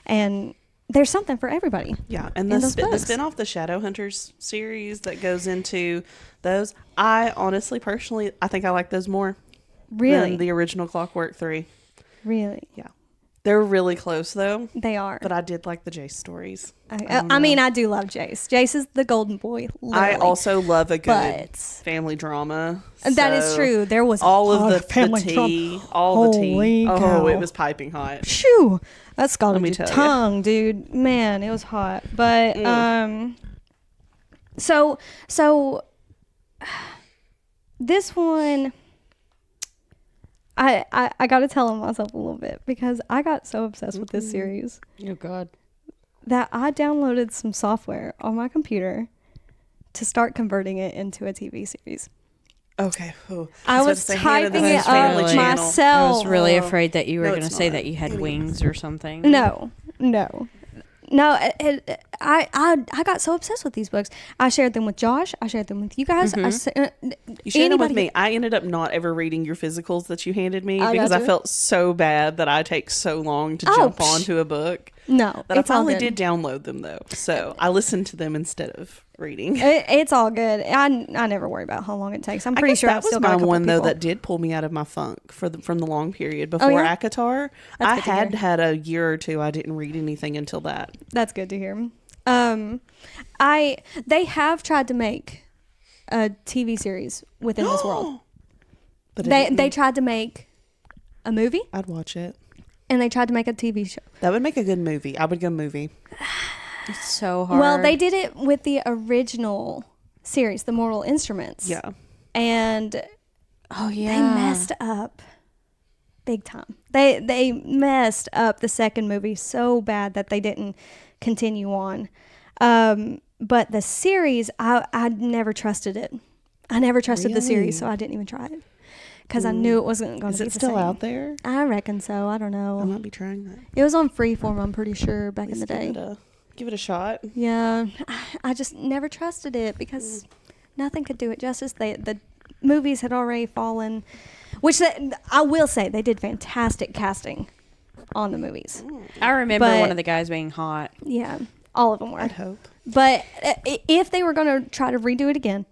B: and there's something for everybody.
C: Yeah, and
B: in
C: the
B: those books.
C: spin-off, the Shadowhunters series that goes into those, I honestly, personally, I think I like those more
B: Really?
C: than the original Clockwork 3.
B: Really?
C: Yeah. They're really close, though.
B: They are.
C: But I did like the Jace stories.
B: I mean, I do love Jace. Jace is the golden boy. Literally.
C: I also love a good
B: But-
C: family drama.
B: That is
C: so
B: true. There was
C: all
B: a
C: of
B: lot
C: the
B: family
C: tea.
B: drama.
C: All the
B: Holy
C: tea.
B: cow.
C: Oh, it was piping hot.
B: Shoo! That scalded
C: me
B: your
C: tell ya.
B: tongue, dude. Man, it was hot. But so this one, I got to tell on myself a little bit because I got so obsessed with this series
A: Oh God.
B: that I downloaded some software on my computer to start converting it into a TV series.
C: Okay. Oh,
B: I was
C: supposed to say, Hannah,
B: typing
C: this
B: it
C: is Family
B: up
C: Channel.
B: myself.
A: I was really afraid that you were
C: No,
A: going to
C: it's
A: say
C: not.
A: that you had
C: Anyways.
A: wings or something.
B: No. I got so obsessed with these books. I shared them with Josh. I shared them with you guys.
C: You shared them with me. I ended up not ever reading your physicals that you handed me
B: I
C: because I
B: gotcha.
C: felt so bad that I take so long to
B: Oh,
C: jump
B: psh.
C: onto a book.
B: No,
C: That I
B: it's all
C: finally
B: good.
C: did download them though, so I listened to them instead of reading.
B: It's all good. I never worry about how long it takes. I'm
C: I
B: pretty
C: guess
B: sure
C: that
B: I've
C: was
B: still got a
C: my
B: couple
C: one though
B: people.
C: that did pull me out of my funk from the long period before
B: yeah?
C: ACOTAR.
B: That's
C: I
B: good to
C: had
B: hear.
C: had a year or two I didn't read anything until that.
B: That's good to hear. They have tried to make a TV series within this world.
C: But it
B: They
C: didn't.
B: tried to make a movie
C: I'd watch it.
B: and they tried to make a TV show.
C: That would make a good movie. I would go movie.
A: It's so hard.
B: Well, they did it with the original series, The Mortal Instruments.
C: Yeah.
B: And
A: Oh yeah.
B: they messed up big time. They messed up the second movie so bad that they didn't continue on. But the series, I never trusted it. I never trusted the series, so I didn't even try it because I knew it wasn't going
C: Is
B: to be
C: it
B: the
C: still
B: same.
C: out there?
B: I reckon so. I don't
C: I
B: know.
C: might be trying that.
B: It was on Freeform, I'm pretty sure, back in the day.
C: Give it a shot.
B: Yeah, I just never trusted it because nothing could do it justice. The movies had already fallen, which I will say they did fantastic casting on the movies.
A: I remember
B: But-
A: one of the guys being hot.
B: Yeah, all of them were.
C: I'd hope.
B: But if they were going to try to redo it again,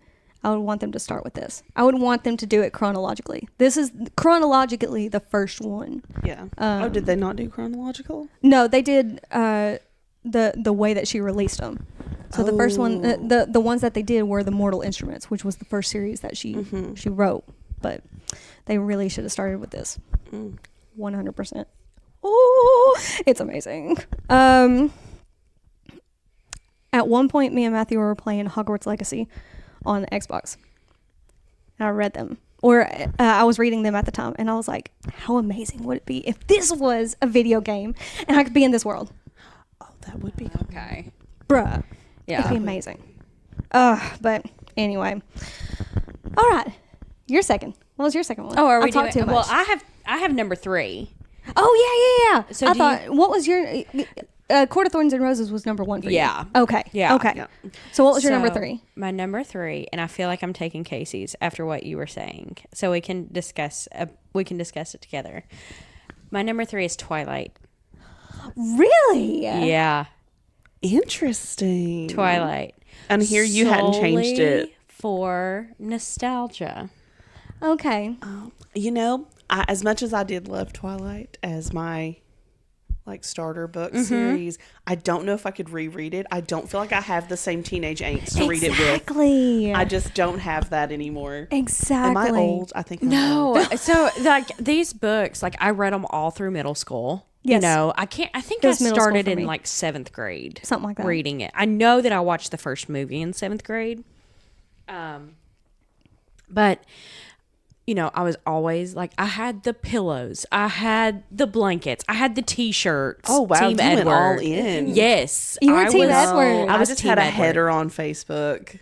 B: I would want them to start with this. I would want them to do it chronologically. This is chronologically the first one.
C: Yeah. Did they not do chronological?
B: No, they did the way that she released them. So the first one, the ones that they did were the Mortal Instruments, which was the first series that she wrote. But they really should have started with this. 100%. Oh, it's amazing. At one point, me and Matthew were playing Hogwarts Legacy on Xbox. And I read them. Or I was reading them at the time. And I was like, how amazing would it be if this was a video game and I could be in this world?
C: Oh, that would be cool.
A: Okay.
B: Bruh.
A: Yeah.
B: It'd be amazing. But anyway. All right. Your second. What was your second one?
A: Oh, are we
B: I talked
A: doing?
B: too much.
A: Well, I have number 3.
B: Oh, yeah.
A: So
B: I
A: do
B: thought, what was your... Court of Thorns and Roses was number 1 for you.
A: Yeah.
B: Okay.
A: Yeah.
B: Okay.
C: Yeah.
B: So what was your number
A: So,
B: 3?
A: My number 3, and I feel like I'm taking Casey's after what you were saying, so we can discuss it together. My number 3 is Twilight.
B: Really?
A: Yeah,
C: Interesting.
A: Twilight.
C: And here you hadn't changed it.
A: Solely for nostalgia.
B: Okay.
C: You know, as much as I did love Twilight as my starter book series, I don't know if I could reread it. I don't feel like I have the same teenage angst to read it with.
B: Exactly.
C: I just don't have that anymore.
B: Exactly.
C: Am I old? I think I'm old.
A: No, so these books, I read them all through middle school.
B: Yes.
A: You know, I think
B: It
A: I
B: was middle school
A: started
B: for
A: in
B: me.
A: 7th grade.
B: Something like that.
A: Reading it. I know that I watched the first movie in 7th grade. But you know, I was always I had the pillows, I had the blankets, I had the t-shirts.
C: Oh, wow,
A: Team
C: you went
A: Edward.
C: all in.
A: Yes.
B: You were
A: I
B: Team
A: was-
B: Edward.
C: I
A: was
C: just
A: Team
C: had a
A: Edward.
C: header on Facebook.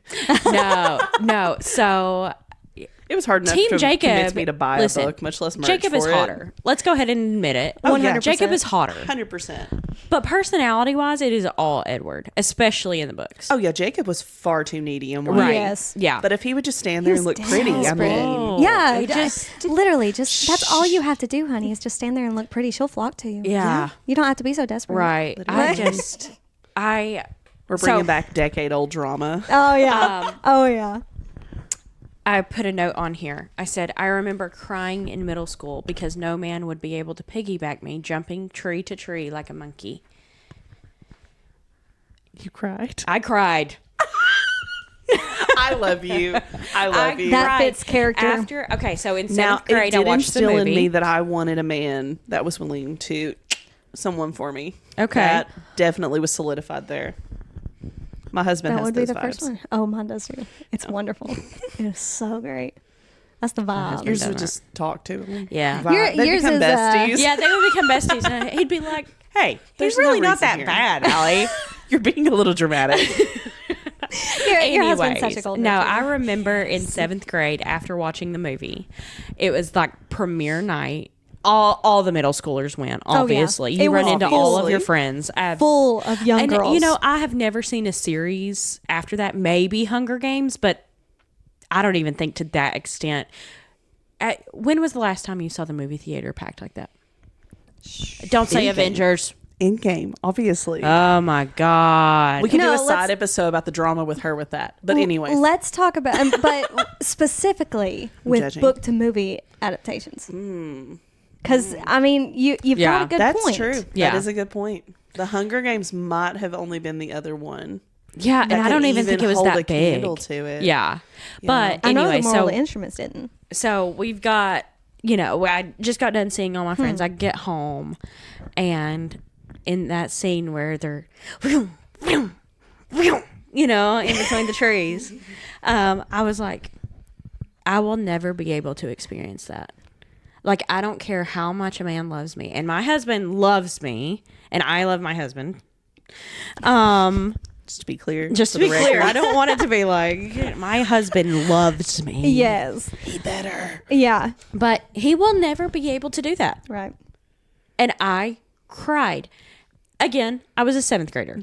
A: No. So
C: It was hard enough
A: Team
C: to
A: Jacob,
C: convince me to buy
A: listen,
C: a book, much less merch
A: Jacob is
C: for it.
A: hotter. Let's go ahead and admit it.
C: Oh, yeah.
B: 100%.
A: Jacob is hotter.
C: 100%.
A: But personality-wise, it is all Edward, especially in the books.
C: Oh, yeah, Jacob was far too needy and white.
A: right.
B: Yes.
A: Yeah.
C: But if he would just stand there and look pretty, I
B: desperate.
C: mean,
B: Yeah,
A: It just-
B: literally, that's all you have to do, honey, is just stand there and look pretty. She'll flock to you.
A: Yeah.
B: You don't have to be so desperate.
A: Right.
C: we're bringing
A: So-
C: back decade-old drama.
B: Oh yeah. Oh yeah.
A: I put a note on here. I said, I remember crying in middle school because no man would be able to piggyback me, jumping tree to tree like a monkey.
C: You cried.
A: I cried.
C: I love you. I love you.
B: That fits character.
A: Okay, so in
C: Now,
A: seventh grade,
C: it
A: I
C: did
A: watched the
C: instill in
A: movie.
C: me that I wanted a man that was willing to someone for me.
A: Okay.
C: That definitely was solidified there. My husband
B: That
C: has
B: would be
C: those
B: the
C: vibes.
B: first one. Oh, mine does too. It's wonderful. It is so great. That's the vibe.
C: Yours would just talk to him.
A: Yeah.
C: Vibe. They
B: yours
C: become
B: is,
C: besties.
A: Yeah, they would become besties. And he'd be like, hey,
C: There's
A: he's really
C: no
A: not
C: reason
A: that
C: here.
A: bad, Allie.
C: You're being a little dramatic.
B: Your husband's such a golden
A: no,
B: retriever.
A: I remember in seventh grade after watching the movie, it was like premiere night. All the middle schoolers went,
B: Oh, yeah.
A: obviously.
B: It
A: You run
B: was
A: into all of your
C: obviously
A: friends.
B: full of young
A: and,
B: girls.
A: you know, I have never seen a series after that, maybe Hunger Games, but I don't even think to that extent. When was the last time you saw the movie theater packed like that? Don't say
C: Endgame.
A: Avengers.
C: Endgame, obviously.
A: Oh, my God.
C: we could do
B: No,
C: a side episode about the drama with her with that. But anyways.
B: let's talk about, but specifically with
C: judging.
B: book to movie adaptations. Because I mean, you've
A: Yeah,
B: got a good
C: That's
B: point.
C: true.
A: Yeah.
C: That is a good point. The Hunger Games might have only been the other one.
A: Yeah, and
C: that
A: I
C: could
A: don't even think it was
C: hold
A: that
C: a
A: big.
C: candle to it.
A: Yeah. But
B: I know
A: anyway,
B: the moral
A: so
B: of the instruments didn't.
A: so we've got, you know, I just got done seeing all my friends. I get home, and in that scene where they're, you know, in between the trees, I was like, I will never be able to experience that. Like, I don't care how much a man loves me, and my husband loves me, and I love my husband.
C: Just to be clear.
A: Just to
C: for
A: be
C: the
A: clear,
C: record.
A: I don't want it to be like my husband loves me.
B: Yes.
C: He better.
B: Yeah.
A: But he will never be able to do that.
B: Right.
A: And I cried. Again, I was a seventh grader.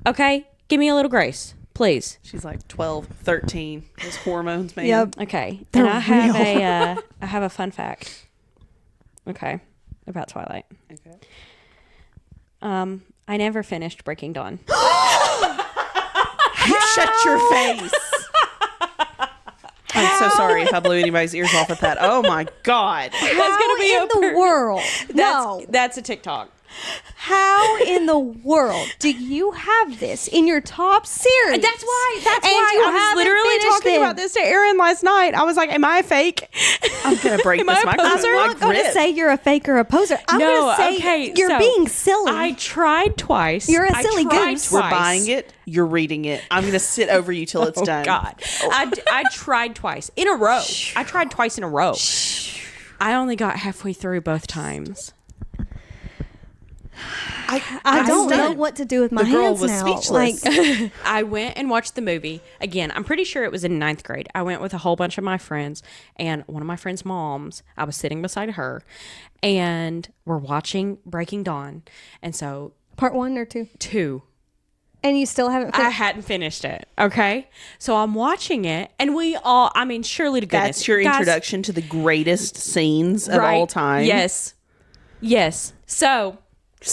A: Okay? Give me a little grace, please.
C: She's like 12, 13. Those hormones, man.
B: Yep.
A: Okay.
B: They're
A: and I have
B: real.
A: I have a fun fact. Okay. About Twilight.
C: Okay.
A: I never finished Breaking Dawn.
C: You shut your face. I'm so sorry if I blew anybody's ears off with that. Oh my God.
A: That's gonna be
B: in the world? No.
A: That's a TikTok.
B: How in the world do you have this in your top series?
A: That's why.
B: And you
A: I was
B: haven't
A: literally
B: finished
A: talking
B: it.
A: about this to Aaron last night. I was like, "Am I a fake?"
C: I'm going to break
A: Am
C: this
A: I a
C: microphone.
A: poser?
B: I'm
C: like
B: not going to
C: grip.
B: say you're a fake or a poser. I'm
A: No,
B: going to say
A: okay,
B: you're
A: so
B: being silly.
A: I tried twice.
B: You're a
A: I
B: silly
A: tried
B: goose.
C: We're
A: twice.
C: buying it. You're reading it. I'm going to sit over you till it's
A: Oh
C: done.
A: God, I tried twice in a row. I tried twice in a row. I only got halfway through both times.
B: I don't know
C: stunned.
B: what to do with my
C: The girl
B: hands
C: was
B: now.
C: speechless.
B: Like,
A: I went and watched the movie again. I'm pretty sure it was in ninth grade. I went with a whole bunch of my friends and one of my friends' moms. I was sitting beside her, and we're watching Breaking Dawn. And so
B: part 1 or 2,
A: two.
B: and you still haven't.
A: I hadn't finished it. Okay. So I'm watching it, and we all, I mean, surely to goodness.
C: That's your
A: guys,
C: introduction to the greatest scenes of
A: right?
C: all time.
A: Yes. Yes. So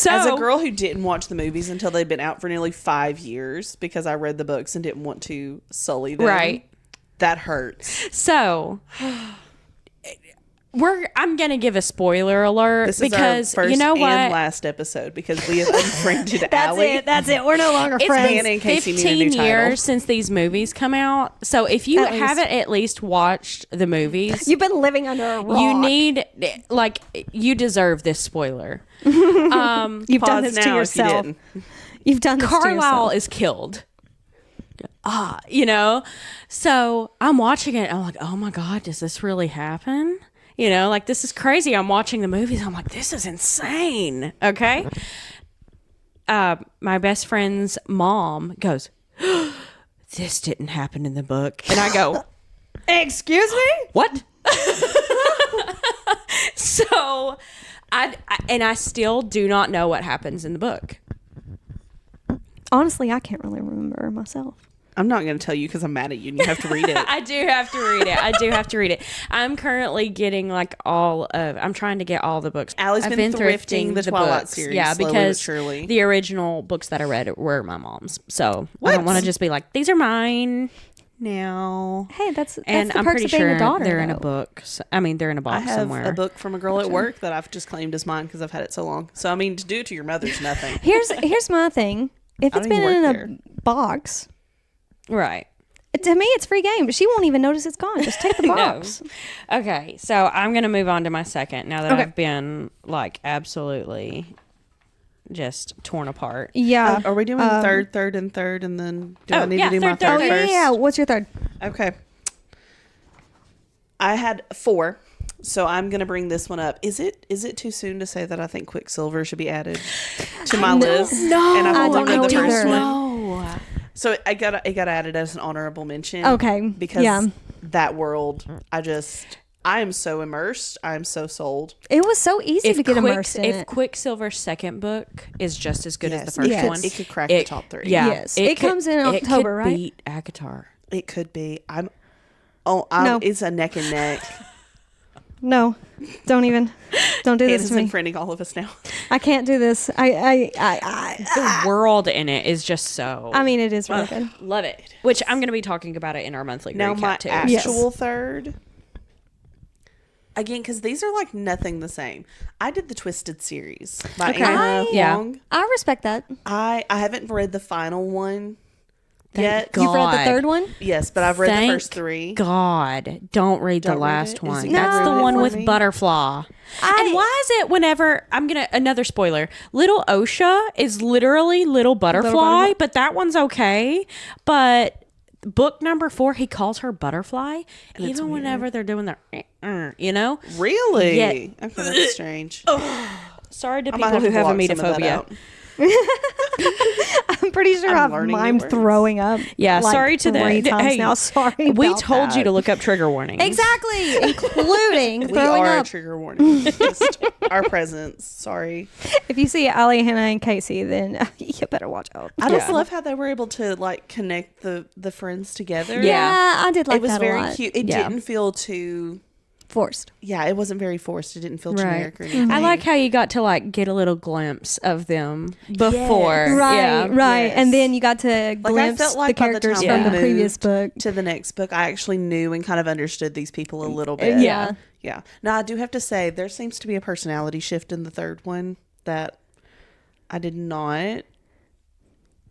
C: As a girl who didn't watch the movies until they'd been out for nearly 5 years because I read the books and didn't want to sully them.
A: Right.
C: That hurts.
A: So I'm gonna give a spoiler alert
C: This is
A: because
C: our first
A: you know what?
C: and last episode because we have unfriended
B: That's
C: Allie.
B: it. That's it. We're no longer
A: It's
B: friends.
C: been
A: been
C: in case you need a
A: 15
C: new title.
A: years since these movies come out. So if you
B: At least.
A: haven't at least watched the movies,
B: You've been living under a rock.
A: you need, like, you deserve this spoiler.
B: You've done
C: Pause
B: this
C: now
B: to
C: if you
B: yourself.
C: didn't.
B: You've done this to
A: Carlisle
B: yourself.
A: is killed. You know? So I'm watching it. And I'm like, oh my God, does this really happen? You know, like, this is crazy. I'm watching the movies. I'm like, this is insane. Okay. My best friend's mom goes, this didn't happen in the book. And I go,
B: Excuse me?
A: what? So I still do not know what happens in the book.
B: Honestly, I can't really remember myself.
C: I'm not going to tell you because I'm mad at you and you have to read it.
A: I do have to read it. I'm currently getting I'm trying to get all the books.
C: Allie's
A: I've
C: been thrifting the Twilight
A: books.
C: series
A: Yeah,
C: slowly but
A: because
C: surely.
A: the original books that I read were my mom's. So I don't want to just be like, these are mine. now.
B: Hey, that's
A: And
B: the
A: I'm
B: perks
A: pretty
B: of being
A: sure
B: a daughter.
A: they're in a
B: though.
A: book. I mean, they're in a
C: I
A: box
C: have
A: somewhere.
C: a book from a girl at work that I've just claimed as mine because I've had it so long. So I mean, to do to your mother's nothing.
B: Here's my thing. If
C: I
B: it's
C: don't
B: been
C: even
B: in
C: work
B: a
C: there.
B: box,
A: Right.
B: to me it's free game. She won't even notice it's gone. Just take the box.
A: Okay, so I'm going to move on to my second now that
B: Okay.
A: I've been like absolutely just torn apart.
B: Yeah.
C: Are we doing third, and then do I
A: Oh,
C: need
A: yeah,
C: to do my
A: third,
C: third
A: third.
C: first?
B: Yeah. What's your third?
C: Okay. I had 4, so I'm gonna bring this one up. Is it too soon to say that I think Quicksilver should be added to my list?
A: No,
C: and
B: I
C: I've
B: don't
C: only read the
B: know
C: first
B: either.
C: one.
A: No.
C: So it got added as an honorable mention.
B: Okay,
C: because
B: yeah.
C: that world, I am so immersed. I am so sold.
B: It was so easy to get immersed in
A: if
B: it.
A: Quicksilver's second book is just as good as the
C: Yes,
A: first
B: yes.
A: one,
C: It could crack the top 3.
A: Yeah,
B: Yes. It comes in October,
A: it could
B: right?
A: Beat Akatar.
C: It could be.
B: No.
C: It's a neck and neck.
B: No, don't do this
C: Hannah's
B: to me.
C: unfriending all of us now.
B: I can't do this.
A: The world in it is just so.
B: I mean, it is really good.
A: love it. Which I'm going to be talking about it in our monthly
C: Now
A: recap
C: my
A: too.
C: actual third. Again, because these are like nothing the same. I did the Twisted series by
B: Okay.
C: Anna
A: Yeah.
C: Huang.
B: I respect that.
C: I haven't read the final one yet.
A: God.
B: You've read the third one?
C: Yes, but I've read
A: Thank
C: the first 3.
A: God, don't read
C: Don't
A: the
C: read
A: last
C: it? Is
A: one.
C: it
A: That's
B: gonna
A: the
B: ruin it
A: one
C: for
A: with
C: me?
A: Butterfly. And why is it whenever another spoiler? Little Osha is literally Little Butterfly, but that one's okay. But book number 4, he calls her Butterfly, even whenever they're doing their, you know.
C: Really?
A: Yeah.
C: Okay, that's strange.
A: Sorry to
C: I might
A: people who
C: to
A: have
C: block some of that
A: emetophobia.
C: out.
B: I'm pretty sure
C: I'm
B: I've
C: learning new
B: mimed
C: words.
B: throwing up.
A: Yeah,
B: like
A: sorry to
B: 3
A: the
B: times
A: hey,
B: now. Sorry.
A: We
B: about
A: told you
B: that.
A: to look up trigger warnings.
B: Exactly, including
C: We
B: throwing
C: are a
B: up.
C: trigger warning. Just our presence. Sorry.
B: If you see Allie, Hannah, and Casey, then you better watch out.
C: I just
A: Yeah.
C: love how they were able to like connect the friends together.
A: Yeah.
B: I did like
C: it was
B: that a
C: very
B: lot.
C: cute. It
A: Yeah.
C: didn't feel too.
B: Forced.
C: Yeah, it wasn't very forced. It didn't feel
A: Right.
C: generic or anything.
A: I like how you got to like get a little glimpse of them before.
B: Right,
A: Yeah.
B: right.
C: Yes.
B: And then you got to
C: I
B: glimpse
C: felt like
B: the
C: by the
B: characters
C: time
B: from
A: we
B: the previous book.
C: to the next book, I actually knew and kind of understood these people a little bit.
B: Yeah.
C: Yeah. Now, I do have to say, there seems to be a personality shift in the third one that I did not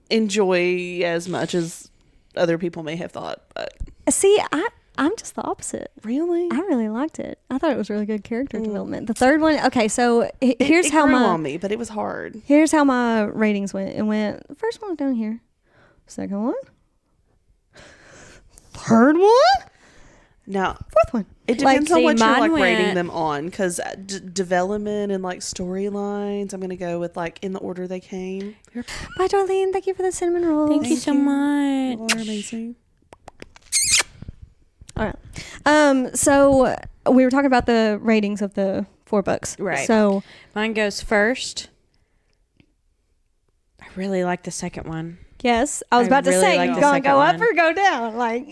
C: enjoy as much as other people may have thought. But
B: See, I'm just the opposite.
C: really?
B: I really liked it. I thought it was really good character development. The third one, okay, so here's
C: it
B: how
C: grew
B: my
C: on me, but it was hard.
B: here's how my ratings went. It went the first one was down here, second one, third one,
C: Now,
B: fourth one.
C: it depends on
A: see,
C: what you're
A: mine
C: like rating
A: went-
C: them on, because development and like storylines, I'm gonna go with like in the order they came.
B: Bye, Darlene. Thank you for the cinnamon roll.
A: Thank you so much.
C: People are amazing.
B: All right. So we were talking about the ratings of the 4 books.
A: Right.
B: So
A: Mine goes first. I really like the second one.
B: yes, I was
A: I
B: about
A: really
B: to say,
A: like
B: you
A: the
B: gonna
A: second
B: go up
A: one.
B: or go down? Like,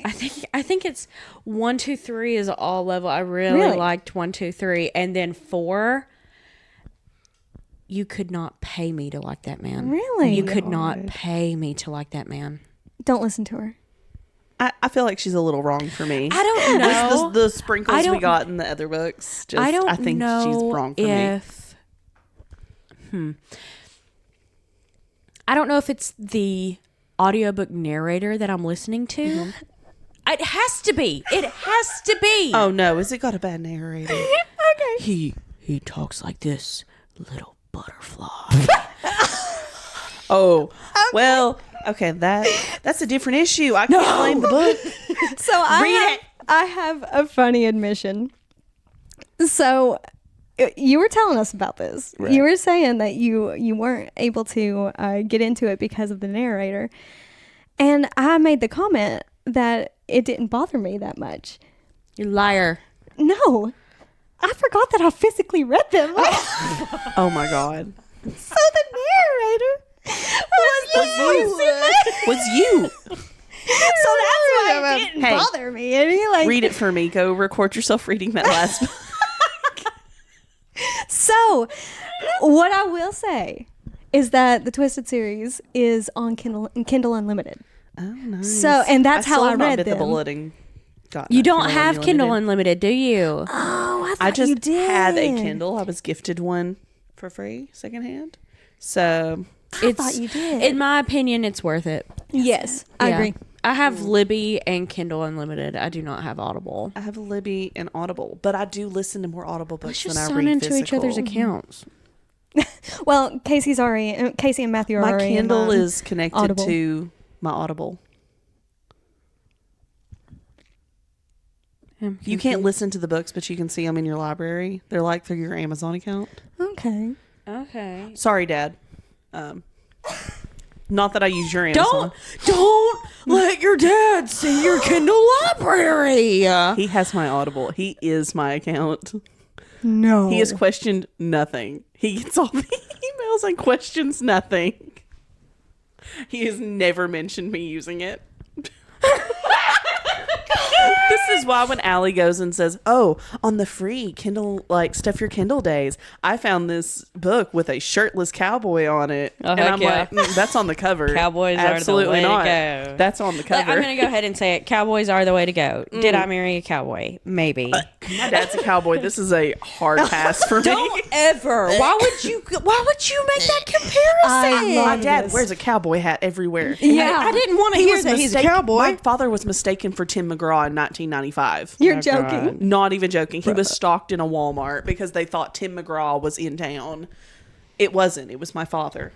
A: I think it's 1, 2, 3 is all level. I really
B: Really?
A: liked 1, 2, 3, and then 4. You could not pay me to like that man.
B: Really?
A: You could not pay me to like that man.
B: don't listen to her.
C: I feel like she's a little wrong for me.
A: I don't know.
C: The sprinkles
A: I
C: we
A: don't-
C: got in the other books. Just,
A: I don't
C: I think
A: know
C: she's wrong for me.
A: if. I don't know if it's the audiobook narrator that I'm listening to.
C: Mm-hmm.
A: It has to be. It has to be.
C: Oh no, has it got a bad narrator?
A: He talks like this, little butterfly.
C: Oh, well, okay, that's a different issue. I can't blame the book.
B: So I have a funny admission. So you were telling us about this.
C: Right.
B: You were saying that you weren't able to get into it because of the narrator, and I made the comment that it didn't bother me that much.
A: You liar.
B: No, I forgot that I physically read them.
C: Oh my god,
B: So the narrator
C: was you?
B: So that's why it didn't
C: Hey,
B: bother me. And he like
C: read it for me. Go record yourself reading that last.
B: So, what I will say is that the Twisted series is on Kindle Unlimited.
C: Oh, nice.
B: So, and that's
C: I
B: how
C: still
B: I
C: have not
B: read
C: bit the
B: them.
C: bullet and got
A: You don't have Kindle Unlimited, do you?
B: Oh, I thought
C: I just
B: you did.
C: had a Kindle. I was gifted one for free, secondhand. So
B: I thought you did.
A: In my opinion, it's worth it.
B: Yes, I
A: Yeah.
B: agree.
A: I have Libby and Kindle Unlimited. I do not have Audible.
C: I have Libby and Audible, but I do listen to more Audible books
A: Let's
C: than
A: just
C: I
A: sign
C: read
A: into
C: physical.
A: each other's accounts.
B: Well, Casey and Matthew are
C: My
B: already in
C: Kindle
B: mine.
C: is connected
B: Audible.
C: to my Audible. You can't listen to the books, but you can see them in your library. They're like through your Amazon account.
B: Okay.
A: Okay.
C: Sorry, Dad. Not that I use your Amazon.
A: Don't let your dad see your Kindle library.
C: He has my Audible. He is my account.
B: No.
C: He has questioned nothing. He gets all the emails and questions nothing. He has never mentioned me using it. This is why when Allie goes and says, "Oh, on the free Kindle, like Stuff Your Kindle days, I found this book with a shirtless cowboy on it,"
A: Oh,
C: and
A: heck
C: I'm
A: yeah.
C: like, "That's on the cover.
A: Cowboys are the
C: Absolutely
A: way to
C: not.
A: go."
C: That's on the cover."
A: I'm going to go ahead and say it. Cowboys are the way to go. Did I marry a cowboy? Maybe.
C: My dad's a cowboy. This is a hard pass for me.
A: Don't ever. Why would you make that comparison?
B: love
C: My dad
B: this.
C: wears a cowboy hat everywhere.
B: Yeah.
A: I didn't want to
C: He
A: hear
C: was
A: that he's a
C: mistake-
A: cowboy.
C: My father was mistaken for Tim McGraw in 1995.
B: You're joking.
C: Not even joking. He was stalked in a Walmart because they thought Tim McGraw was in town. It wasn't. It was my father.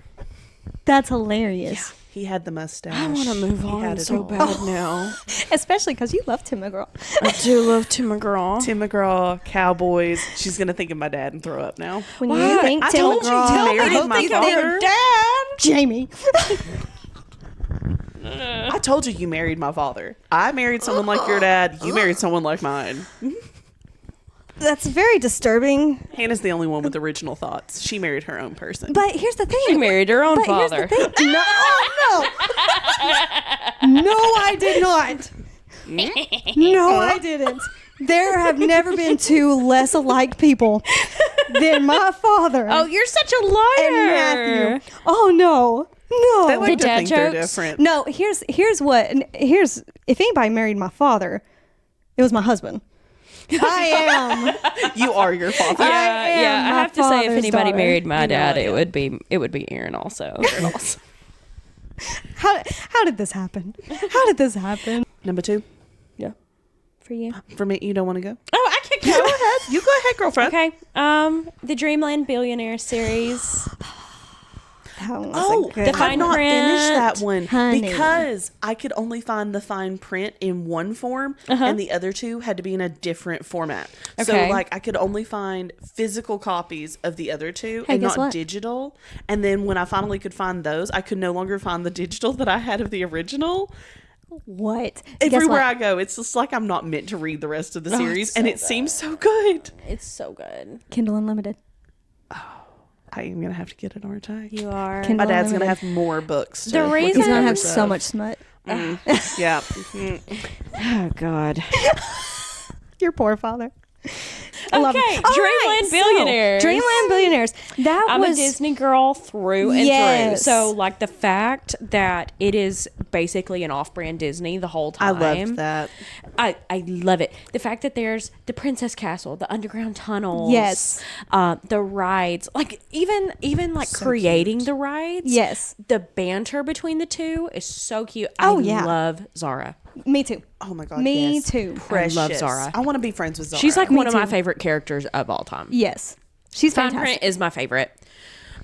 B: That's hilarious.
C: He had the mustache.
A: I want to move
C: He had
A: on
C: it
A: so
C: all.
A: bad now.
B: Especially because you love Tim McGraw.
A: I do love Tim McGraw.
C: Tim McGraw, Cowboys. She's gonna think of my dad and throw up now.
B: When you think
C: I
B: Tim
C: told you,
B: McGraw,
C: tell me
B: I
C: to
B: hope
C: my
B: you
C: father.
B: think Jamie.
C: I told you you married my father. I married someone like your dad. You married someone like mine.
B: That's very disturbing.
C: Hannah's the only one with original thoughts. She married her own person.
B: But here's the thing.
A: She married her own
B: But
A: father.
B: here's the thing. No, no. No, I did not. No, I didn't. There have never been two less alike people than my father
A: Oh, you're such a liar.
B: and Matthew. Oh, no. No.
C: They like
A: The
C: to
A: dad
C: think they're
A: jokes?
C: different.
B: No, here's if anybody married my father, it was my husband. I am.
C: You are your father.
B: I
A: Yeah,
B: am
A: I
B: my
A: have to say, if
B: father's
A: anybody
B: daughter.
A: married my
C: You know
A: dad,
C: it, yeah.
A: it would be Aaron also.
B: How did this happen? How did this happen?
C: Number 2.
A: Yeah. For you.
C: For me, you don't want to go?
A: Oh, I can go.
C: Go ahead. You go ahead, girlfriend.
A: Okay. The Dreamland Billionaire series.
B: That was
C: Oh,
B: a good
A: the
C: I've
A: fine
C: not
A: print.
C: finished that one
B: Honey.
C: because I could only find the fine print in one form, and the other two had to be in a different format. So,
A: Okay.
C: like, I could only find physical copies of the other two
B: Hey,
C: and
B: guess
C: not
B: what?
C: digital. And then when I finally could find those, I could no longer find the digital that I had of the original.
B: What? Guess
C: Everywhere
B: what?
C: I go, it's just like I'm not meant to read the rest of the series,
A: it's
C: and
A: so
C: it seems so good.
A: It's so good.
B: Kindle Unlimited.
C: I am gonna have to get it, aren't I?
A: You are.
B: Kindle
C: My dad's gonna
B: Unlimited.
C: have more books.
A: The
C: to look
A: reason-
C: at
B: He's gonna have
C: covers
B: so
C: of.
B: much smut.
C: Yeah.
A: Oh God.
B: Your poor father. I love
A: Okay,
B: it. All
A: Dreamland Billionaires.
B: Dreamland Billionaires. That
A: I'm
B: was
A: a Disney girl through and through.
B: Yes.
A: So, like, the fact that it is basically an off-brand Disney the whole
C: I
A: time.
C: loved that.
A: I love it. The fact that there's the Princess Castle, the underground tunnels,
B: Yes.
A: the rides, like even like creating the rides.
B: Yes.
A: the banter between the two is so cute.
B: Oh,
A: I
B: yeah.
A: love Zara.
B: Me too.
C: Oh my god.
B: Me
C: yes.
B: too.
C: Precious.
A: I love Zara.
C: I want to be friends with Zara.
A: She's like
B: Me
A: one of my
B: too.
A: favorite characters of all time.
B: Yes. She's
A: Fine
B: fantastic.
A: Print is my favorite.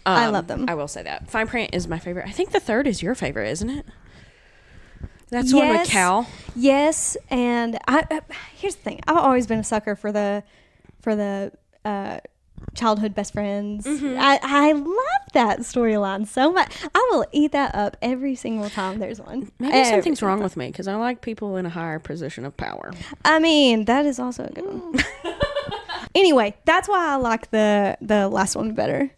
B: I love them.
A: I will say that. Fine Print is my favorite. I think the third is your favorite, isn't it? That's the one with Cal.
B: Yes, and here's the thing. I've always been a sucker for the childhood best friends. I love that storyline so much. I will eat that up every single time there's one.
A: Maybe
B: Every
A: something's
B: single
A: wrong
B: time.
A: with me because I like people in a higher position of power.
B: I mean, that is also a good one. Anyway, that's why I like the last one better.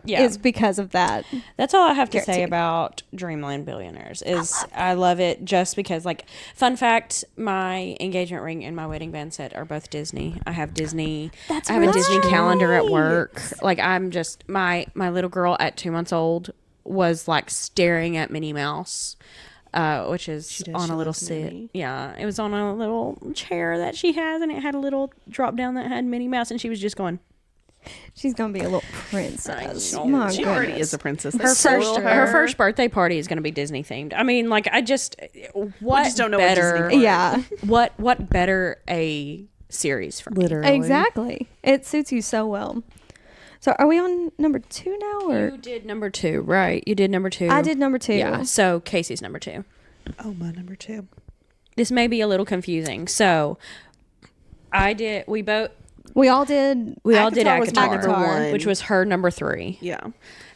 A: Yeah.
B: Is because of that.
A: That's all I have to say
B: Guaranteed.
A: about Dreamland Billionaires. Is I love it just because, like, fun fact, my engagement ring and my wedding band set are both Disney. I have Disney.
B: That's
A: I have a Disney calendar at
B: right.
A: work. Like, I'm just my little girl at 2 months old was like staring at Minnie Mouse which is
C: She does.
A: on
C: She
A: a little
C: loves
A: sit.
C: Minnie.
A: Yeah, it was on a little chair that she has, and it had a little drop down that had Minnie Mouse, and she was just going.
B: She's gonna be a little princess.
A: know.
B: My
C: She already
B: goodness.
C: is a princess.
A: Her
C: That's
A: first,
C: so
A: her first birthday party is going to be Disney themed. I mean, like, I just what
C: just don't know what
A: better?
C: Disney part.
B: Yeah,
A: What better a series for me?
C: Literally.
B: exactly. It suits you so well. So, are we on number 2 now, or
A: You did number 2, right? You did number 2.
B: I did number 2?
A: Yeah. So Casey's number 2.
C: Oh, my number 2.
A: This may be a little confusing. So I did. We all did
C: Akatar was my
A: Akatar,
C: number 1.
A: which was her number 3,
C: Yeah.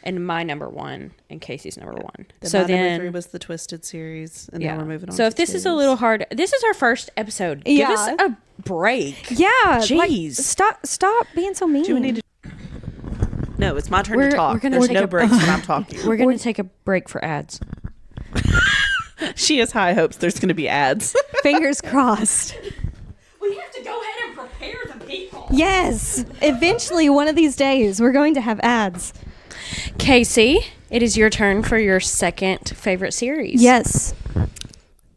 A: and my number 1, and Casey's number 1.
C: Then
A: So
C: my number
A: then
C: 3 was the Twisted series, and
A: yeah.
C: now we're moving on.
A: So
C: to
A: if this is a
C: twos.
A: little hard, this is our first episode. Give us
B: Yeah.
A: a break.
B: Yeah, like,
A: Jeez.
B: stop being so mean.
C: Do we need to? No, it's my turn
A: We're-
C: to talk.
A: we're gonna
C: There's
A: take
C: no
A: a-
C: breaks when I'm talking.
A: We're going to take a break for ads.
C: She has high hopes there's going to be ads.
B: Fingers crossed.
A: We have to go ahead and prepare the people.
B: Yes, eventually one of these days we're going to have ads.
A: Casey, it is your turn for your second favorite series.
B: Yes.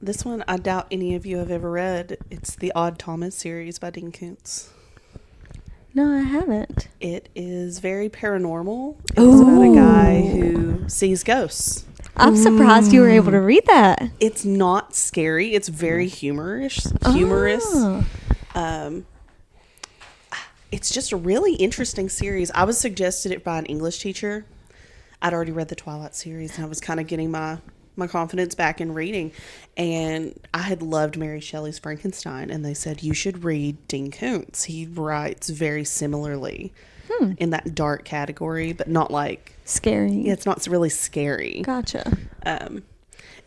C: This one, I doubt any of you have ever read. It's the Odd Thomas series by Dean Koontz.
B: No, I haven't.
C: It is very paranormal. It's about a guy who sees ghosts.
B: I'm surprised you were able to read that.
C: It's not scary. It's very humorous.
B: Oh.
C: It's just a really interesting series. I was suggested it by an English teacher. I'd already read the Twilight series, and I was kind of getting my confidence back in reading. And I had loved Mary Shelley's Frankenstein, and they said, you should read Dean Koontz. He writes very similarly in that dark category, but not like...
B: Scary.
C: Yeah, it's not really scary.
B: Gotcha.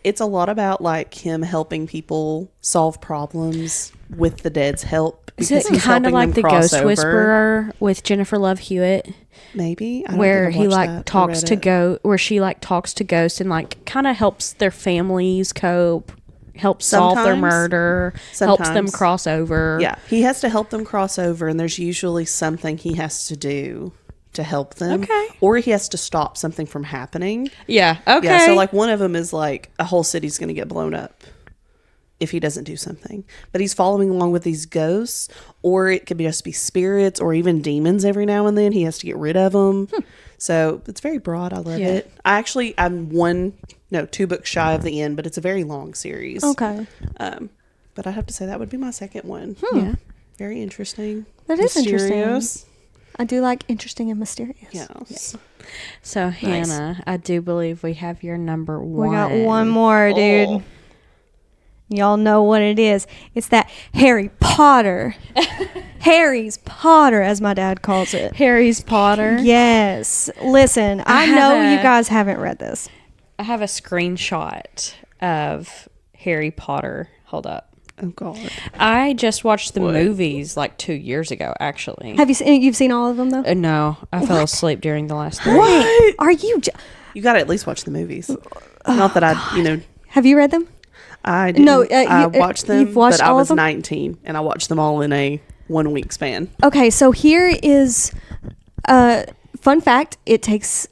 C: It's a lot about like him helping people solve problems with the dead's help.
A: Is it
C: because he's
A: kind of
C: helping
A: like
C: them
A: The
C: cross
A: Ghost
C: over.
A: Whisperer with Jennifer Love Hewitt?
C: Maybe I don't
A: Where
C: think I
A: he
C: watched
A: like
C: that or
A: talks
C: read
A: to
C: it.
A: go, where she like talks to ghosts and like kind of helps their families cope, helps solve their
C: Sometimes.
A: murder, helps them
C: Sometimes.
A: cross over.
C: Yeah, he has to help them cross over, and there's usually something he has to do to help them.
A: Okay.
C: Or he has to stop something from happening.
A: Yeah. Okay.
C: Yeah, so like one of them is like a whole city's going to get blown up if he doesn't do something. But he's following along with these ghosts, or it could just be spirits or even demons every now and then. He has to get rid of them. So it's very broad. I love
A: Yeah.
C: it. I'm 2 books shy of the end, but it's a very long series.
B: Okay.
C: But I have to say that would be my second one.
A: Yeah.
C: Very interesting.
B: That is interesting.
C: Mysterious.
B: I do like interesting and mysterious.
C: Yes.
A: So Hannah, I do believe we have your number one.
B: We got one more, dude.
C: Oh.
B: Y'all know what it is. It's that Harry Potter. Harry's Potter, as my dad calls it.
A: Harry's Potter.
B: Yes. Listen, I
A: have
B: know
A: a-
B: you guys haven't read this.
A: I have a screenshot of Harry Potter. Hold up.
C: Oh, God.
A: I just watched the movies like 2 years ago, actually.
B: Have you seen? You've seen all of them though.
A: No, I fell asleep during the last 3.
B: What? Are you?
C: You got to at least watch the movies. Not that
B: Have you read them?
C: I didn't.
B: No,
C: I watched them,
B: you've watched
C: but I
B: all of
C: was
B: them?
C: 19 and I watched them all in a 1 week span.
B: Okay, so here is fun fact. It takes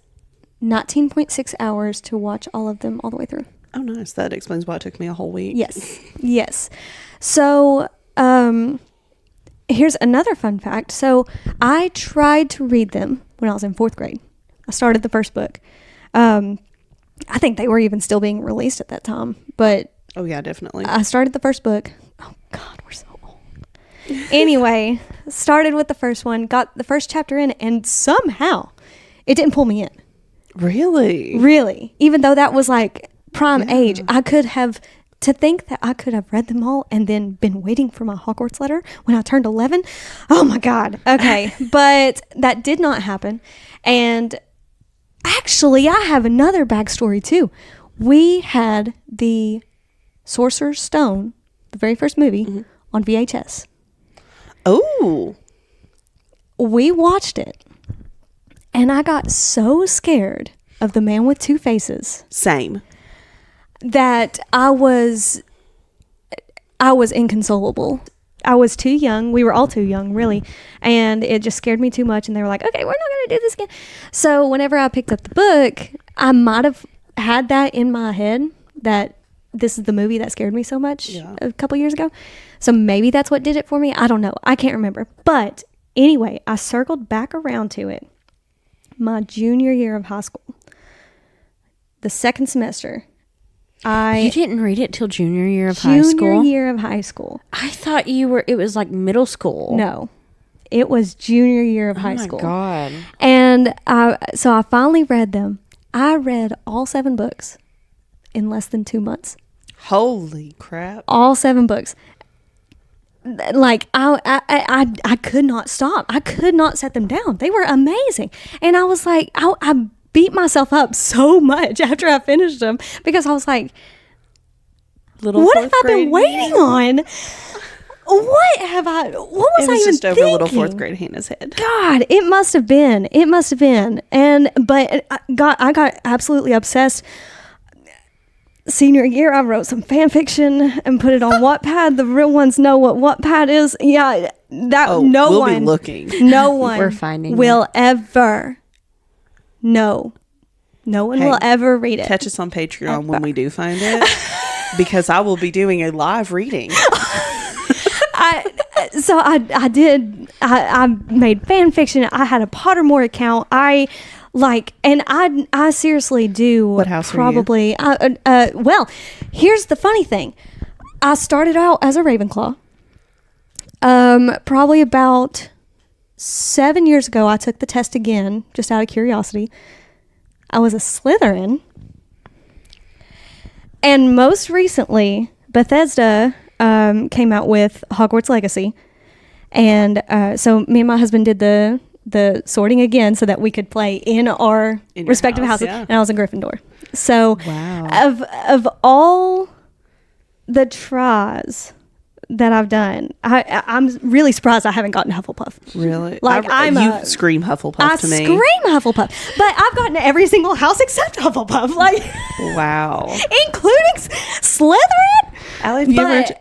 B: 19.6 hours to watch all of them all the way through.
C: Oh, nice. That explains why it took me a whole week.
B: Yes. Yes. So, here's another fun fact. So, I tried to read them when I was in 4th grade. I started the first book. I think they were even still being released at that time, but
C: Oh, yeah, definitely.
B: I started the first book. Oh, God, we're so old. Anyway, started with the first one, got the first chapter in, and somehow it didn't pull me in.
C: Really?
B: Really. Even though that was like prime age, to think that I could have read them all and then been waiting for my Hogwarts letter when I turned 11. Oh my God. Okay. But that did not happen. And actually, I have another backstory too. We had the Sorcerer's Stone, the very first movie, on VHS.
C: Oh.
B: We watched it, and I got so scared of the man with 2 faces
C: Same.
B: that I was inconsolable. I was too young. We were all too young, really. And it just scared me too much. And they were like, okay, we're not going to do this again. So whenever I picked up the book, I might have had that in my head that this is the movie that scared me so much
C: Yeah.
B: a couple years ago. So maybe that's what did it for me. I don't know. I can't remember. But anyway, I circled back around to it my junior year of high school. The second semester.
A: You didn't read it till junior year of high school?
B: Junior year of high school.
A: I thought it was like middle school.
B: No. It was junior year of high
A: Oh my
B: school.
A: God.
B: And so I finally read them. I read all 7 books in less than 2 months.
C: Holy crap.
B: All 7 books. Like I could not stop. I could not set them down. They were amazing. And I was like, I beat myself up so much after I finished them because I was like, what have I been waiting on? What was I even
C: just over
B: thinking?
C: little 4th grade Hannah's head.
B: God, it must have been. But I got absolutely obsessed. Senior year, I wrote some fan fiction and put it on Wattpad. The real ones know what Wattpad is. Yeah,
C: We'll be looking.
B: No one
A: We're finding
B: will ever know. No one will ever read it.
C: Catch us on Patreon when we do find it, because I will be doing a live reading.
B: I made fan fiction. I had a Pottermore account. I seriously do.
C: What house
B: probably. Well, here's the funny thing. I started out as a Ravenclaw. Probably about 7 years ago, I took the test again, just out of curiosity. I was a Slytherin. And most recently, Bethesda came out with Hogwarts Legacy. And so me and my husband did the sorting again so that we could play in our respective houses.
C: Yeah.
B: And I was a Gryffindor. So
A: Wow.
B: of all the tries that I've done, I'm really surprised I haven't gotten Hufflepuff.
C: Really?
B: Like,
C: you scream Hufflepuff
B: I
C: to me.
B: scream Hufflepuff, but I've gotten to every single house except Hufflepuff, like
C: Wow.
B: including Slytherin.
C: Allie,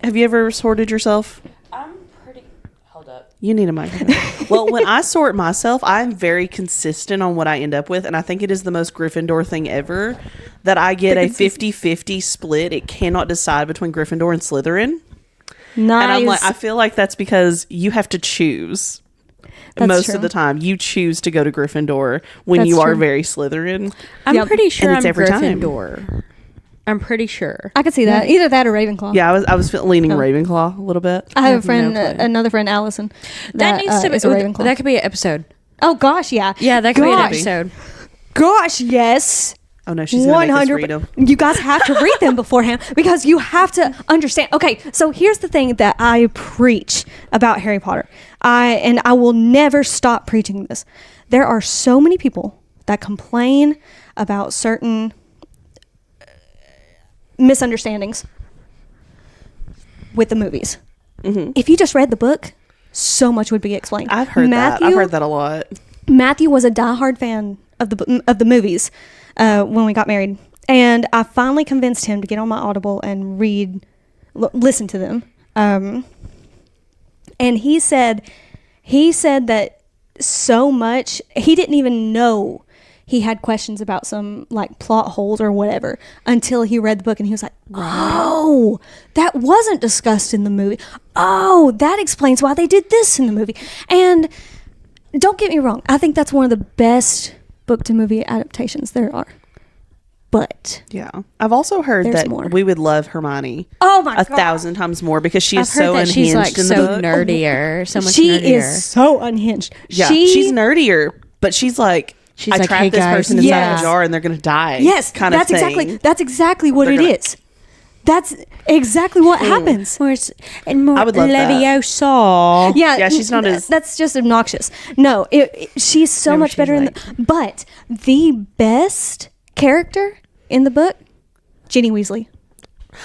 C: have you ever sorted yourself?
A: I'm pretty... Hold up.
C: You need a microphone. Well, when I sort myself, I'm very consistent on what I end up with, and I think it is the most Gryffindor thing ever that I get a 50-50 split. It cannot decide between Gryffindor and Slytherin.
B: Nice.
C: And I'm like, I feel like that's because you have to choose.
B: That's
C: Most
B: true.
C: of the time, you choose to go to Gryffindor when
B: That's
C: you are
B: true.
C: very Slytherin.
A: I'm
B: Yep.
A: pretty sure
C: And it's
A: I'm
C: every time.
A: Gryffindor. I'm pretty sure.
B: I could see that. Either that or Ravenclaw.
C: Yeah, I was leaning
B: Oh.
C: Ravenclaw a little bit.
B: I have a
A: have no
B: friend,
A: clue.
B: another friend, Allison.
A: That needs to be...
B: is a Ravenclaw.
A: That could be an episode.
B: Oh gosh, yeah.
A: Yeah, that could be an
B: Gosh.
A: episode.
B: Gosh, yes.
C: Oh no, she's gonna make us read them.
B: You guys have to read them beforehand because you have to understand. Okay, so here's the thing that I preach about Harry Potter. I will never stop preaching this. There are so many people that complain about certain misunderstandings with the movies.
C: Mm-hmm.
B: If you just read the book, so much would be explained.
C: I've heard that. I've heard that a lot.
B: Matthew was a diehard fan of the movies when we got married, and I finally convinced him to get on my Audible and listen to them. And he said that so much he didn't even know he had questions about some like plot holes or whatever until he read the book, and he was like, "Oh, that wasn't discussed in the movie. Oh, that explains why they did this in the movie." And don't get me wrong, I think that's one of the best book to movie adaptations there are. But
C: Yeah, I've also heard
B: There's
C: that
B: more.
C: we would love Hermione
B: oh my god,
C: 1,000 times more because she is
A: I've heard
C: so
A: that
C: unhinged
A: she's like
C: in the
A: so
C: book.
A: nerdier, so much
B: she
A: nerdier.
B: is so unhinged.
C: Yeah, she's nerdier, but she's like,
A: She's
C: I
A: like,
C: trapped
A: "Hey,
C: this
A: guys,
C: person inside
B: yes.
C: a jar and they're gonna die.
B: Yes,
C: kind
B: that's
C: of thing.
B: exactly exactly what
C: They're
B: it
C: gonna-
B: is. That's exactly what happens.
A: And more
C: I would love that.
A: Leviosa.
B: Yeah,
C: she's not as-
B: That's just obnoxious. No, she's so
A: Never
B: much
A: seen
B: better in
A: like-
B: but the best character in the book, Ginny Weasley.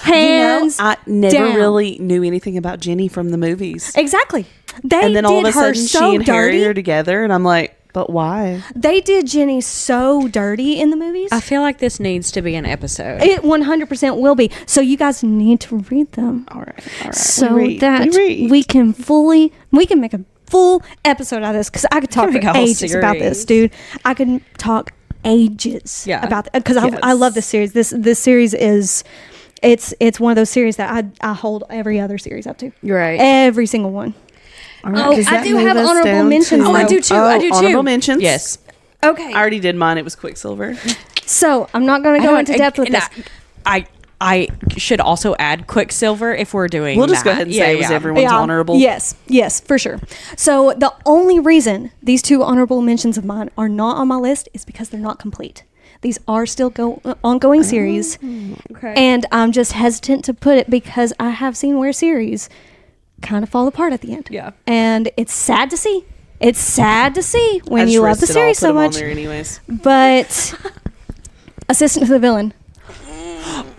B: Hands
C: I never
B: down.
C: really knew anything about Ginny from the movies.
B: Exactly. They
C: And then
B: did
C: all of a
B: her
C: sudden,
B: so
C: she and Harry
B: dirty.
C: are together, and I'm like, but why?
B: They did Ginny so dirty in the movies.
A: I feel like this needs to be an episode.
B: It 100% will be. So you guys need to read them.
C: All right.
B: So
C: we read.
B: that
C: we read.
B: we can make a full episode out of this, because I could talk
A: make
B: for
A: a whole
B: ages about this,
A: series.
B: dude. I could talk ages
A: Yeah.
B: about because
C: Yes.
B: I love this series. This series is it's one of those series that I hold every other series up to.
A: You're right.
B: Every single one.
C: All right,
B: Oh,
C: does
B: I
C: that
B: do
C: move
B: have
C: us
B: honorable
C: down
B: mentions,
C: to-
B: though.
A: I do too. I do too.
C: Honorable mentions.
A: Yes.
B: Okay.
C: I already did mine. It was Quicksilver.
B: So I'm not going to go into depth with this.
A: I should also add Quicksilver if we're doing.
C: We'll just go
A: that.
C: ahead and say it was everyone's honorable.
B: Yes, for sure. So the only reason these two honorable mentions of mine are not on my list is because they're not complete. These are still ongoing series,
A: Okay.
B: and I'm just hesitant to put it because I have seen where series kind of fall apart at the end.
A: Yeah.
B: And it's sad to see. It's sad to see
C: I
B: when
C: just
B: you love the
C: risked it all,
B: series
C: put
B: so
C: them on
B: much.
C: there anyways.
B: But Assistant to the Villain.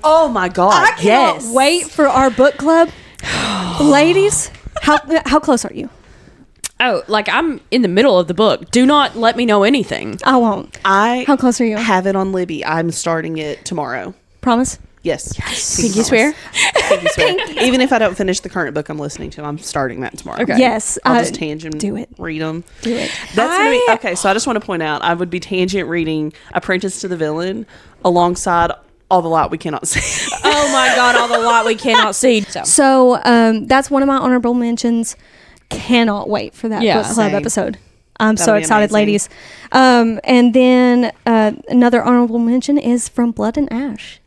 C: Oh my God!
B: I cannot wait for our book club, ladies. How close are you?
A: Oh, like I'm in the middle of the book. Do not let me know anything.
B: I won't. How close are you?
C: Have it on Libby. I'm starting it tomorrow.
B: Promise.
C: Yes.
A: Pinky swear.
C: Pinky swear. Even if I don't finish the current book I'm listening to, I'm starting that tomorrow.
A: Okay.
B: Yes.
C: I'll just tangent
B: do it.
C: read them.
B: Do it.
C: That's gonna be okay. So I just want to point out, I would be tangent reading Apprentice to the Villain alongside All the Light We Cannot See.
A: Oh my God! All the light we cannot see.
B: So that's one of my honorable mentions. Cannot wait for that
A: Yeah.
B: book club
C: Same.
B: episode. I'm
C: That'll
B: so
C: be
B: excited,
C: amazing.
B: ladies. And then another honorable mention is From Blood and Ash.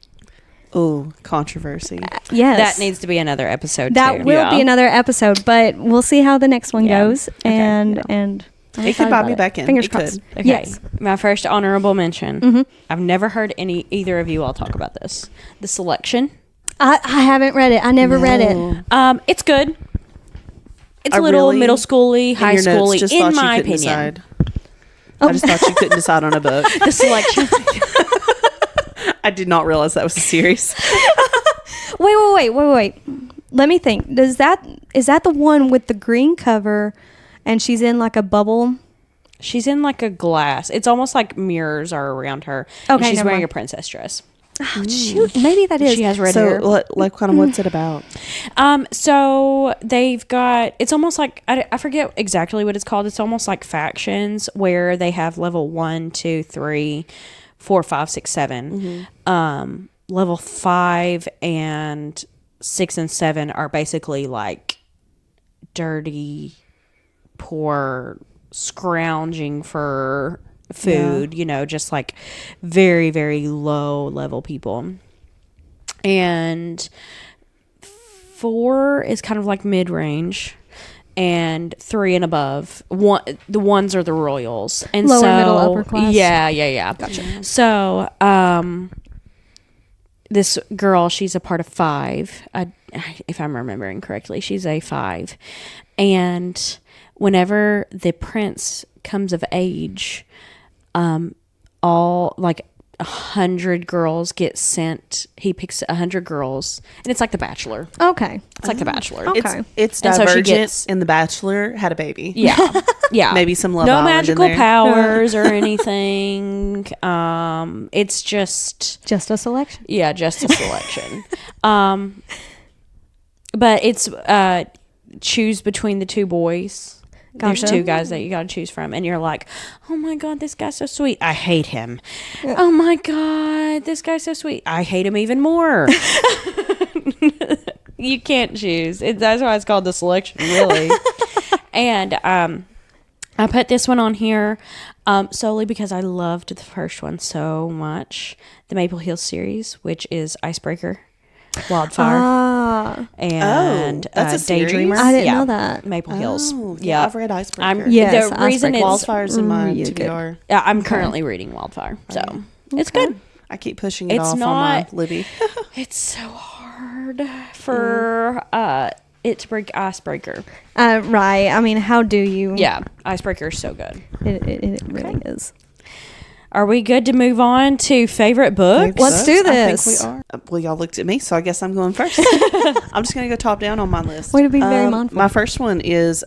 C: Oh, controversy.
B: Yes.
A: That needs to be another episode.
B: That
A: too.
B: will be another episode, but we'll see how the next one
A: Yeah.
B: goes.
A: Okay.
B: And
A: Yeah.
B: and I'm
C: It could
B: excited
C: buy
B: about
C: me
B: it.
C: back in.
B: Fingers
C: It
B: crossed.
C: could.
A: Okay.
B: Yes.
A: My first honorable mention.
B: Mhm.
A: I've never heard either of you all talk about this. The Selection.
B: I haven't read it. I never read it.
A: It's good. It's
C: I
A: a little
C: really-
A: middle schooly,
C: In
A: high
C: your notes,
A: schooly,
C: just
A: in
C: thought you
A: my
C: couldn't
A: opinion.
C: decide. I just thought you couldn't decide on a book.
A: The Selection.
C: I did not realize that was a series.
B: Wait. Let me think. Is that the one with the green cover and she's in like a bubble?
A: She's in like a glass. It's almost like mirrors are around her. And
B: Okay,
A: she's
B: never
A: wearing
B: mind.
A: a princess dress.
B: Oh, shoot. Maybe that is.
A: She has red
C: So,
A: hair.
C: like, kind of what's it about?
A: So they've got, it's almost like, I forget exactly what it's called. It's almost like factions where they have level 1, 2, 3, 4, 5, 6, 7. Level 5 and 6 and 7 are basically like dirty, poor, scrounging for food, just like very, very low level people. And 4 is kind of like mid-range, and 3 and above, the ones are the royals, and
B: Lower,
A: so
B: middle, upper class.
A: Yeah. Gotcha. So this girl, she's a part of 5. If I'm remembering correctly, she's a 5, and whenever the prince comes of age, all like 100 girls get sent. He picks 100 girls, and it's like The Bachelor.
B: Okay.
A: It's like The Bachelor.
B: Okay.
C: It's
A: And so she
C: Divergent,
A: gets-
C: and The Bachelor had a baby.
A: Yeah.
C: Maybe some Love
A: no
C: Island in
A: magical
C: there.
A: powers or anything. It's just
B: Just a selection.
A: just a selection. But it's choose between the 2 boys. There's
B: Gotcha.
A: 2 guys that you got to choose from, and you're like, oh my God, this guy's so sweet. I hate him. Oh my God, this guy's so sweet. I hate him even more. You can't choose. That's why it's called The Selection, really. And I put this one on here solely because I loved the first one so much. The Maple Hills series, which is Icebreaker, Wildfire, and
C: that's a series?
A: Daydreamer.
B: I didn't know that.
A: Maple Hills.
C: Oh,
A: Yeah.
C: I've read Icebreaker.
A: I'm
B: Yes,
A: the reason
B: Icebreaker.
A: it's
C: Wildfire's in my
B: really good.
C: TBR.
A: I'm currently reading Wildfire, so it's good.
C: I keep pushing it
A: It's
C: off on
A: not-
C: my Libby.
A: It's so hard for it to break Icebreaker.
B: Right. I mean, how do you?
A: Yeah, Icebreaker is so good.
B: It really is.
A: Are we good to move on to favorite books?
B: Let's do
C: I think
B: this.
C: we are. Well, y'all looked at me, so I guess I'm going first. I'm just going to go top down on my list.
B: Way to be very mindful.
C: My first one is,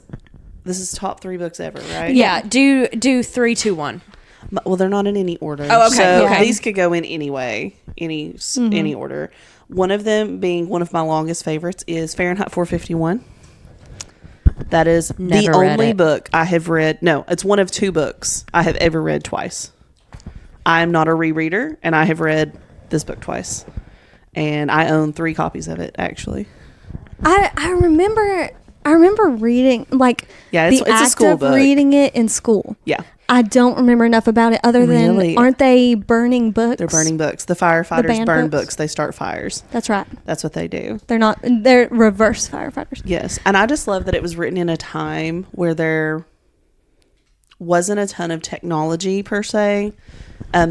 C: this is top 3 books ever, right?
A: Yeah, do 3, 2, 1.
C: Well, they're not in any order.
A: Oh, okay,
C: So
A: okay.
C: these could go in any way, any order. One of them being one of my longest favorites is Fahrenheit 451. That is
A: Never
C: the
A: read
C: only
A: it.
C: book I have read. No, it's one of 2 books I have ever read twice. I am not a rereader, and I have read this book twice. and I own 3 copies of it actually.
B: I remember reading like
C: Yeah, it's
B: the
C: a
B: act
C: school
B: of
C: book.
B: reading it in school.
C: Yeah,
B: I don't remember enough about it other than
C: Really?
B: aren't they burning books?
C: they're burning books. The firefighters
B: banned
C: burn
B: books?
C: books. They start fires.
B: That's right.
C: That's what they do.
B: They're reverse firefighters.
C: Yes, and I just love that it was written in a time where there wasn't a ton of technology per se.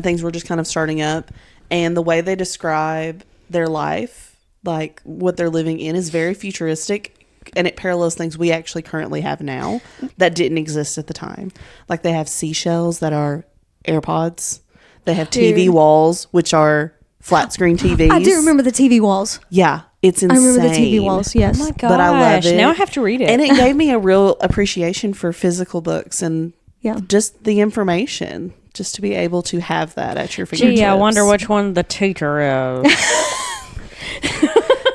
C: Things were just kind of starting up, and the way they describe their life, like what they're living in, is very futuristic, and it parallels things we actually currently have now that didn't exist at the time. Like they have seashells that are AirPods. They have TV
B: Dude.
C: walls, which are flat screen TVs.
B: I do remember the TV walls.
C: Yeah, it's insane.
B: I remember the TV walls. Yes.
A: Oh my gosh.
C: But I love it.
A: Now I have to read it.
C: And it gave me a real appreciation for physical books and
B: Yeah.
C: just the information, just to be able to have that at your fingertips.
A: Gee, I wonder which one the teacher is.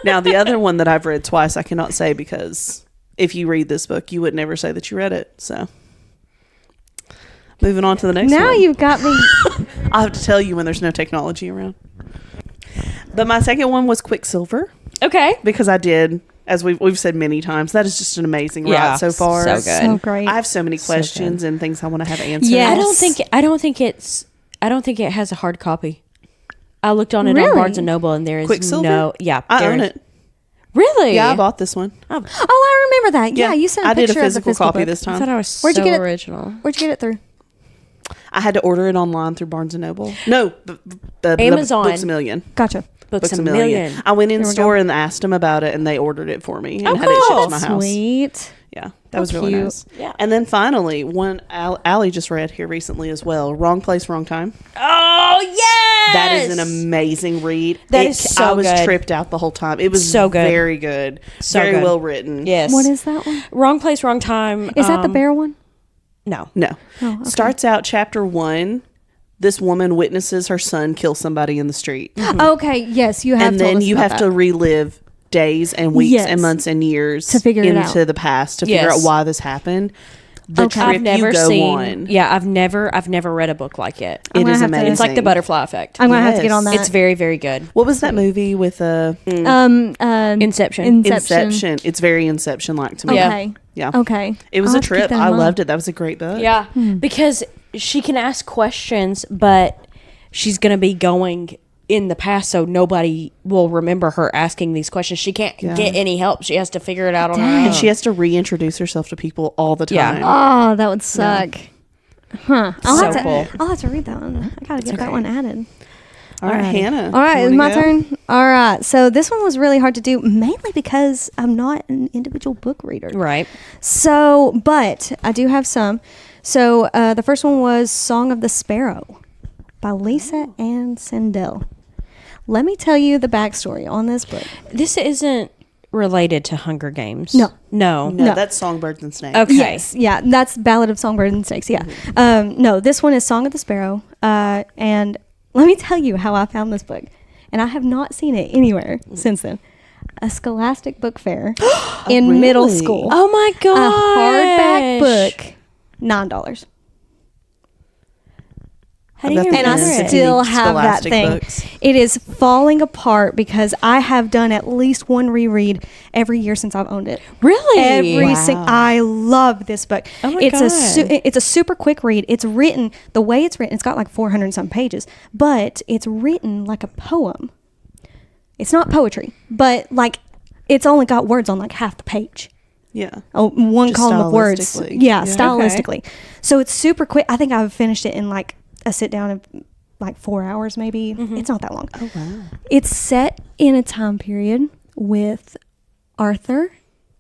C: Now, the other one that I've read twice, I cannot say because if you read this book, you would never say that you read it. So, moving on to the next one.
B: Now you've got me.
C: I'll have to tell you when there's no technology around. But my second one was Quicksilver
A: Okay.
C: because I did, as we've said many times, that is just an amazing ride so far.
A: so good.
B: So great.
C: I have so many questions and things I want to have answered.
B: Yes.
A: I don't think it has a hard copy. I looked on it
B: Really?
A: on Barnes and Noble, and there is
C: Quicksilver?
A: no. Yeah,
C: I own it.
A: Really?
C: Yeah, I bought this one.
B: Oh, I remember that. Yeah, you sent a
C: I did
B: picture
C: a
B: of the
C: physical copy
B: book.
C: this
A: I
C: time.
A: thought I was
B: Where'd you
A: so
B: get it?
A: original.
B: Where'd you get it through?
C: I had to order it online through Barnes and Noble. No,
A: Amazon.
C: Books a Million.
B: Gotcha.
A: Books a million.
C: I went in
B: There we
C: store and asked them about it, and they ordered it for me and
A: Oh,
C: had it
A: cool.
C: shipped to my house.
B: Sweet.
C: Yeah, that was really
B: cute.
C: nice.
A: Yeah.
C: And then finally, one Allie just read here recently as well. Wrong Place, Wrong Time.
A: Oh yes,
C: That is an amazing read.
A: That is so
C: I was
A: good.
C: tripped out the whole time. It was
A: So good.
C: very good,
A: So
C: very
A: good.
C: well written.
A: Yes.
B: What is that one?
A: Wrong Place, Wrong Time?
B: Is that the bear one?
A: No.
C: No,
B: Oh, okay.
C: starts out chapter 1. This woman witnesses her son kill somebody in the street.
B: Okay. Yes, you have.
C: And
B: told
C: then
B: us
C: you
B: about
C: have to
B: that.
C: relive days and weeks
B: Yes.
C: and months and years
B: To figure it
C: into
B: out.
C: the past to figure
A: Yes.
C: out why this happened. The
B: Okay.
C: trip
A: I've never
C: you go
A: seen.
C: on,
A: Yeah, I've never read a book like it.
B: I'm
C: it
B: gonna
C: is
B: have to-
C: amazing.
A: It's like the butterfly effect.
B: I'm gonna have to get on that.
A: It's very, very good.
C: What was that movie with
A: Inception.
C: Inception? It's very Inception-like to me.
A: Yeah.
B: Okay.
C: Yeah.
B: Okay.
C: It was
B: I'll
C: a
B: have to keep
C: trip.
B: that in
C: I
B: mind.
C: loved it. That was a great book.
A: Yeah, because she can ask questions, but she's gonna be going in the past, so nobody will remember her asking these questions. She can't get any help. She has to figure it out on her own.
C: And she has to reintroduce herself to people all the
A: Yeah.
C: time.
B: Oh, that would suck. Huh. I'll
A: So
B: have to.
A: cool.
B: I'll have to read that one. I gotta get that one added.
C: All right, Hannah.
B: All right,
C: you
B: it's
C: wanna
B: my
C: go?
B: turn. All right. So this one was really hard to do, mainly because I'm not an individual book reader.
A: Right.
B: So, but I do have some. So the first one was Song of the Sparrow by Lisa Ann Sandell. Let me tell you the backstory on this book.
A: This isn't related to Hunger Games.
B: No.
A: No.
C: No,
B: No.
C: that's Songbirds and Snakes.
A: Okay.
B: Yes, yeah, that's Ballad of Songbird and Snakes. Yeah, no, this one is Song of the Sparrow. And let me tell you how I found this book, and I have not seen it anywhere since then. A Scholastic Book Fair in middle
C: really?
B: school.
A: Oh my
B: A
A: god.
B: hardback book, $9.
A: How do you
C: I bet
B: And I
A: remember it?
B: still have that
C: Scholastic
B: thing.
C: books.
B: It is falling apart because I have done at least one reread every year since I've owned it.
A: Really?
B: I love this book.
A: Oh my
B: it's
A: God.
B: it's a super quick read. It's written the way it's written. It's got like 400 some pages, but it's written like a poem. It's not poetry, but like it's only got words on like half the page.
C: Yeah.
B: Oh, one
C: Just
B: column of words.
C: stylistically.
B: Yeah,
C: Yeah.
B: stylistically. So it's super quick. I think I've finished it in like a sit down of like 4 hours, maybe. It's not that long.
C: Oh, wow.
B: It's set in a time period with Arthur,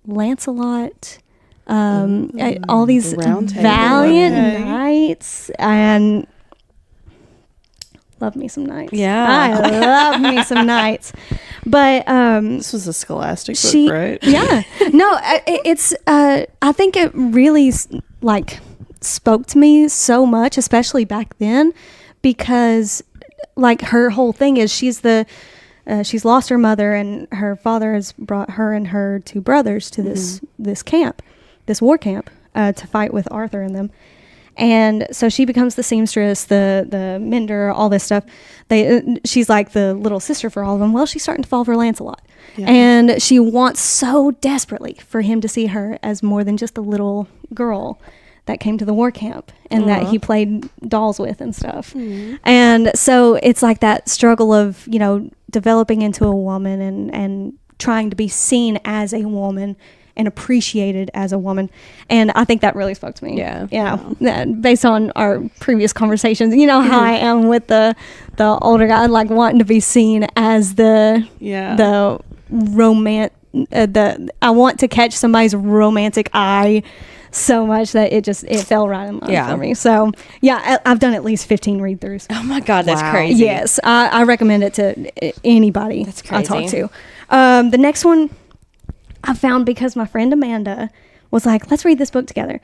B: Lancelot, all these
C: the Round Table,
B: valiant
C: okay.
B: knights, and love me some knights.
A: Yeah.
B: I love me some knights. But
C: This was a Scholastic book,
B: she,
C: right?
B: yeah, no, it's. I think it really like spoke to me so much, especially back then, because like her whole thing is she's lost her mother, and her father has brought her and her two brothers to this camp, this war camp, to fight with Arthur and them. And so she becomes the seamstress, the mender, all this stuff. She's like the little sister for all of them. Well, she's starting to fall for Lancelot. Yeah. And she wants so desperately for him to see her as more than just a little girl that came to the war camp and that he played dolls with and stuff. And so it's like that struggle of, you know, developing into a woman and trying to be seen as a woman and appreciated as a woman. And I think that really spoke to me.
A: Yeah.
B: You know, that based on our previous conversations, you know how I am with the older guy, like wanting to be seen as the I want to catch somebody's romantic eye so much that it fell right in line for me. So yeah, I've done at least 15 read throughs.
A: Oh my God, that's crazy.
B: Yes, I recommend it to anybody I talk to. The next one I found because my friend Amanda was like, let's read this book together.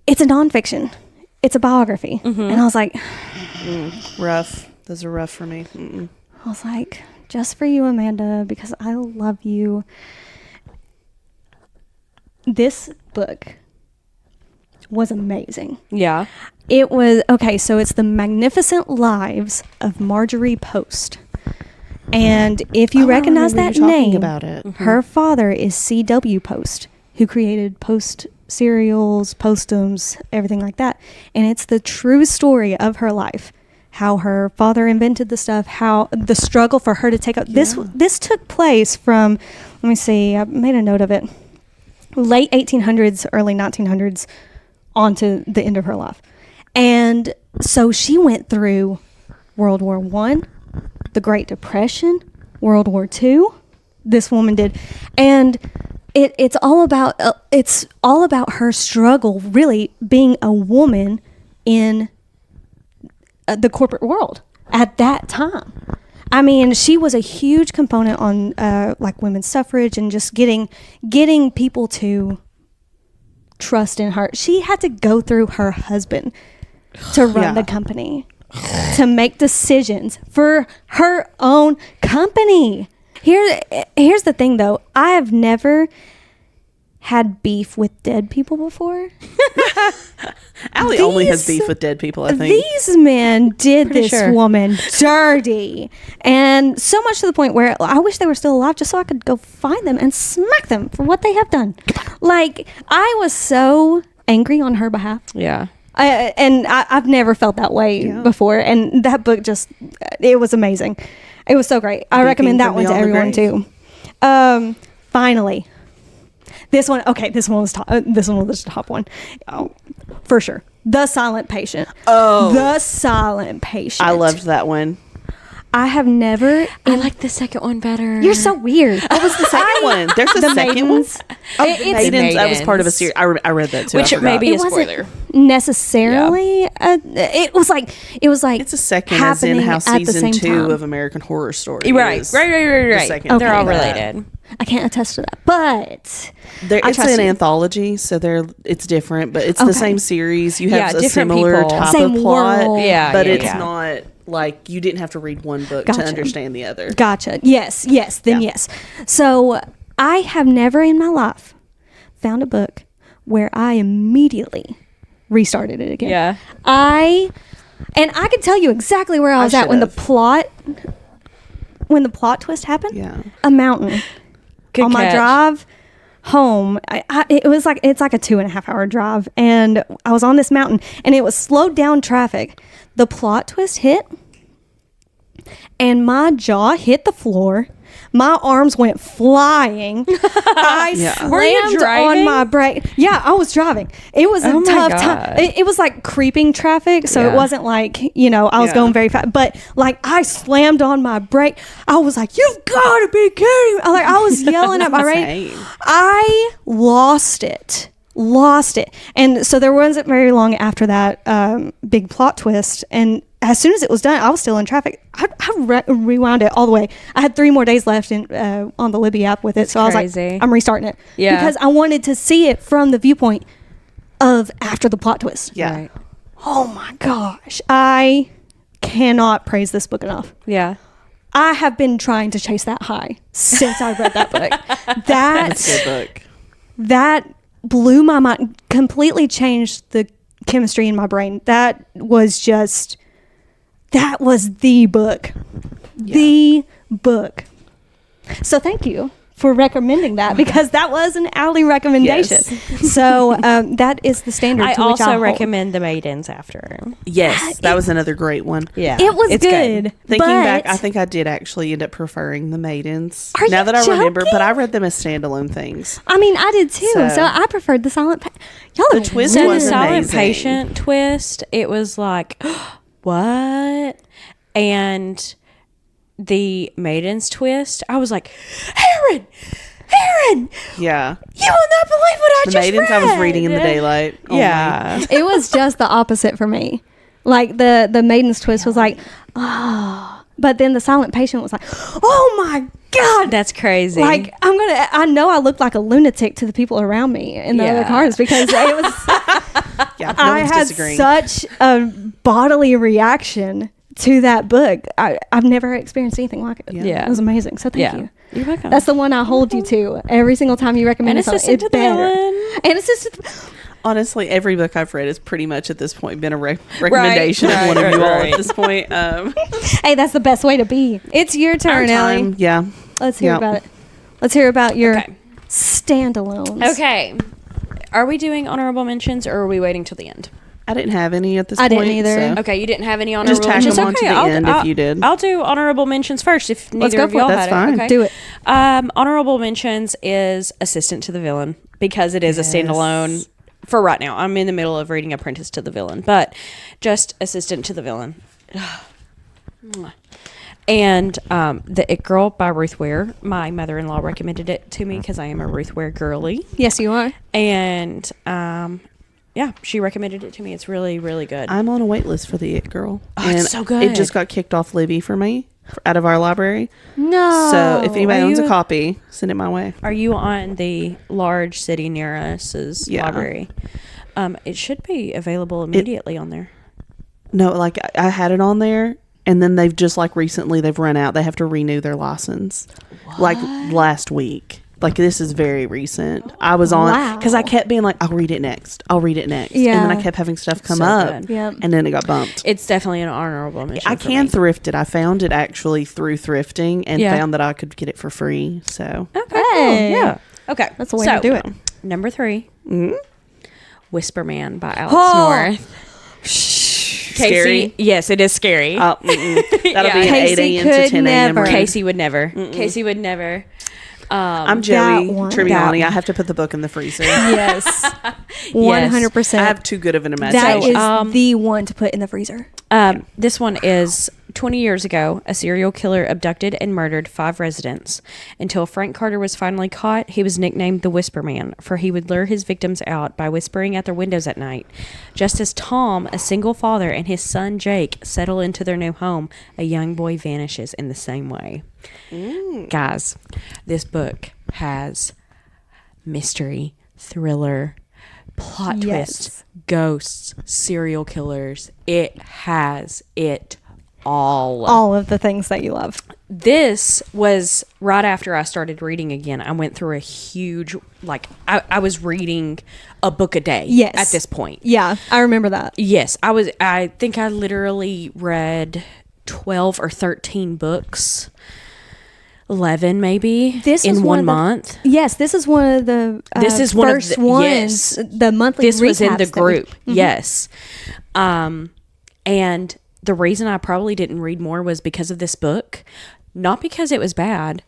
B: It's a nonfiction. It's a biography. And I was like,
C: rough. Those are rough for me.
B: I was like, just for you, Amanda, because I love you. This book was amazing.
A: Yeah.
B: It was, okay, so it's The Magnificent Lives of Marjorie Post. And if you recognize that name,
C: about it.
B: her father is C.W. Post, who created Post cereals, Postums, everything like that. And it's the true story of her life. How her father invented the stuff, how the struggle for her to take up. This took place from, let me see, I made a note of it, late 1800s, early 1900s, on to the end of her life. And so she went through World War I, the Great Depression, World War II. This woman did. And it's all about her struggle, really, being a woman in the corporate world at that time. I mean, she was a huge component on like women's suffrage and just getting people to trust in her. She had to go through her husband to run the company, to make decisions for her own company. Here's the thing, though. I have never had beef with dead people before.
C: Allie only has beef with dead people, I think.
B: These men did this woman dirty. And so much to the point where I wish they were still alive just so I could go find them and smack them for what they have done. Like, I was so angry on her behalf.
A: Yeah.
B: I've never felt that way before. And that book it was amazing. It was so great. I recommend that one to everyone too. Finally. This one was top. This one was the top one. Oh, for sure. The Silent Patient. Oh. The Silent Patient.
C: I loved that one.
B: I have never...
A: I like the second one better.
B: You're so weird.
C: What was the second one? There's a second one?
B: Oh,
C: Maidens. That was part of a series. I read that too.
A: Which may be a spoiler.
B: Necessarily. Yeah. It was like
C: it's a second as in how season 2 of American Horror Story
A: right.
C: is
A: Right.
C: Okay.
A: They're all related.
B: I can't attest to that, but
C: it's an anthology, so it's different, but it's the same series. You have a similar type of plot, but it's not like you didn't have to read one book to understand the other.
B: Gotcha. Yes. Yes. So I have never in my life found a book where I immediately restarted it again.
A: Yeah.
B: I could tell you exactly where I was at when the plot twist happened.
C: Yeah.
B: A mountain.
A: Good
B: on
A: catch.
B: My drive home, it's like a 2.5 hour drive, and I was on this mountain, and it was slowed down traffic. The plot twist hit, and my jaw hit the floor. My arms went flying. I slammed on my brake. Yeah, I was driving. It was a tough time. It was like creeping traffic, so it wasn't like, I was going very fast. But like I slammed on my brake. I was like, "You've got to be kidding me!" I was yelling at my radio. I lost it. And so there wasn't very long after that big plot twist, and as soon as it was done, I was still in traffic. I rewound it all the way. I had 3 more days left on the Libby app with it, so I was like, I'm restarting it because I wanted to see it from the viewpoint of after the plot twist.
C: Yeah. Right.
B: Oh my gosh, I cannot praise this book enough.
A: Yeah.
B: I have been trying to chase that high since I read that book.
C: That's a good book.
B: That blew my mind, completely changed the chemistry in my brain. That was the book. The book. So thank you for recommending that, because that was an Allie recommendation.
C: Yes.
B: So that is the standard
A: I
B: to which I
A: also
B: hold.
A: recommend The Maidens after.
C: Yes, that was another great one.
A: Yeah.
B: It was
A: it's
B: good.
C: Thinking back,
B: but-
C: I think I did actually end up preferring the Maidens.
B: Are
C: now
B: you
C: that I remember,
B: joking?
C: but I read them as standalone things.
B: I mean, I did too. So,
C: So-
B: I preferred the silent. Y'all
C: The
B: are
C: twist
A: So
B: really-
A: the
C: was
A: silent
C: amazing.
A: patient twist, it was like, what? And the Maidens twist, I was like, Aaron,
C: Yeah,
A: you will not believe what I
C: the
A: just
C: Maidens
A: read.
C: I was reading in the daylight. only.
A: Yeah.
B: It was just the opposite for me. Like the maiden's twist was like, oh, but then the silent patient was like, oh my God.
A: That's crazy.
B: Like I know I looked like a lunatic to the people around me in the other
A: Yeah.
B: cars, because it was
C: Yeah, no
B: I
C: one's
B: had
C: disagreeing.
B: such a bodily reaction to that book. I've never experienced anything like it.
A: Yeah.
B: It was amazing. So thank
A: yeah.
B: you.
A: You're welcome.
B: That's the one I hold you to every single time you recommend
A: and
B: something.
A: assistant to
B: It's
A: the
B: better.
A: villain.
B: And it's just
C: Honestly, every book I've read has pretty much at this point been a recommendation of one of you all at this point.
B: hey, that's the best way to be. It's your
C: Our
B: turn, Allie.
C: time, yeah.
B: Let's hear
C: Yeah.
B: about it. Let's hear about your
A: Okay.
B: standalones.
A: Okay. Are we doing honorable mentions, or are we waiting till the end?
C: I didn't have any at this
B: I
C: point.
B: didn't either.
C: so-
A: Okay, you didn't have any
C: Just
A: honorable
C: tack
A: mentions.
C: them on to
A: Okay,
C: the
A: I'll,
C: end if
A: I'll-
C: you did.
A: I'll do honorable mentions first if neither
B: go
A: of
B: for it.
A: y'all
C: That's
A: had
C: fine.
A: it. Okay.
B: Do it.
A: Honorable mentions is Assistant to the Villain, because it is a standalone for right now. I'm in the middle of reading Apprentice to the Villain, but just Assistant to the Villain. And The It Girl by Ruth Ware. My mother-in-law recommended it to me because I am a Ruth Ware girly.
B: Yes, you are.
A: And yeah, she recommended it to me. It's really, really good.
C: I'm on a wait list for the It Girl.
A: Oh, it's so good.
C: It just got kicked off Libby for me out of our library.
B: No.
C: So if anybody
A: Are
C: owns
A: you-
C: a copy, send it my way.
A: Are you on the large city near us's
C: Yeah.
A: library? It should be available immediately on there.
C: No, like I had it on there, and then they've just like recently they've run out. They have to renew their license, like last week. Like this is very recent. I was on
B: Wow.
C: because I kept being like, I'll read it next. I'll read it next. And then I
B: Yeah.
C: kept having stuff come
A: So
C: up,
A: good.
B: Yeah.
C: and then it got bumped.
A: It's definitely an honorable mention.
C: I
A: for
C: can
A: me.
C: thrift it. I found it actually through thrifting and
A: Yeah.
C: found that I could get it for free. So
A: Okay,
B: Hey.
A: cool. Yeah. Okay.
B: That's the way to do it.
A: Number 3,
C: mhm.
A: Whisper Man by Alex
B: Oh.
A: North.
C: Scary.
A: Yes, it is scary.
C: That'll be an
B: Casey
C: 8 a.m. to
B: could
C: 10 a.m.
B: never.
C: read.
A: Casey would never. Casey would never.
C: I'm
B: That
C: Joey
B: one.
C: Tribbiani. I have to put the book in the freezer.
B: Yes. 100%.
C: I have too good of an
B: That
C: imagination.
B: is the one to put in the freezer.
A: This one is 20 years ago, a serial killer abducted and murdered 5 residents. Until Frank Carter was finally caught, he was nicknamed the Whisper Man, for he would lure his victims out by whispering at their windows at night. Just as Tom, a single father, and his son Jake settle into their new home, a young boy vanishes in the same way. Guys, this book has mystery, thriller, plot
B: Yes.
A: twists, ghosts, serial killers. It has it all.
B: All of the things that you love.
A: This was right after I started reading again. I went through a huge, I was reading a book a day
B: Yes.
A: at this point.
B: Yeah, I remember that.
A: Yes, I think I literally read 12 or 13 books. 11 maybe
B: This is
A: in
B: one
A: one
B: of the-
A: month.
B: Yes, this is one of the
A: This is one of
B: first
A: the-
B: ones.
A: yes.
B: The monthly.
A: This was in the
B: recaps that we-
A: group. Yes. And the reason I probably didn't read more was because of this book. Not because it was bad,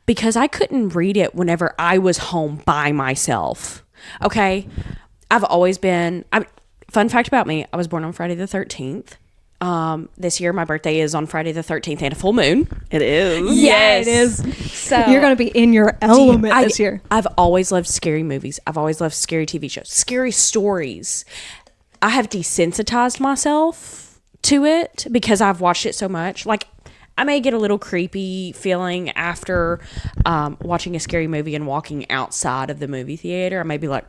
A: because I couldn't read it whenever I was home by myself. Okay. I've always been, fun fact about me, I was born on Friday the 13th. This year, my birthday is on Friday the 13th and a full moon.
C: It is.
B: Yeah, it is.
A: So
B: You're going to be in your element this year.
A: I've always loved scary movies. I've always loved scary TV shows, scary stories. I have desensitized myself to it because I've watched it so much. Like, I may get a little creepy feeling after watching a scary movie and walking outside of the movie theater. I may be like,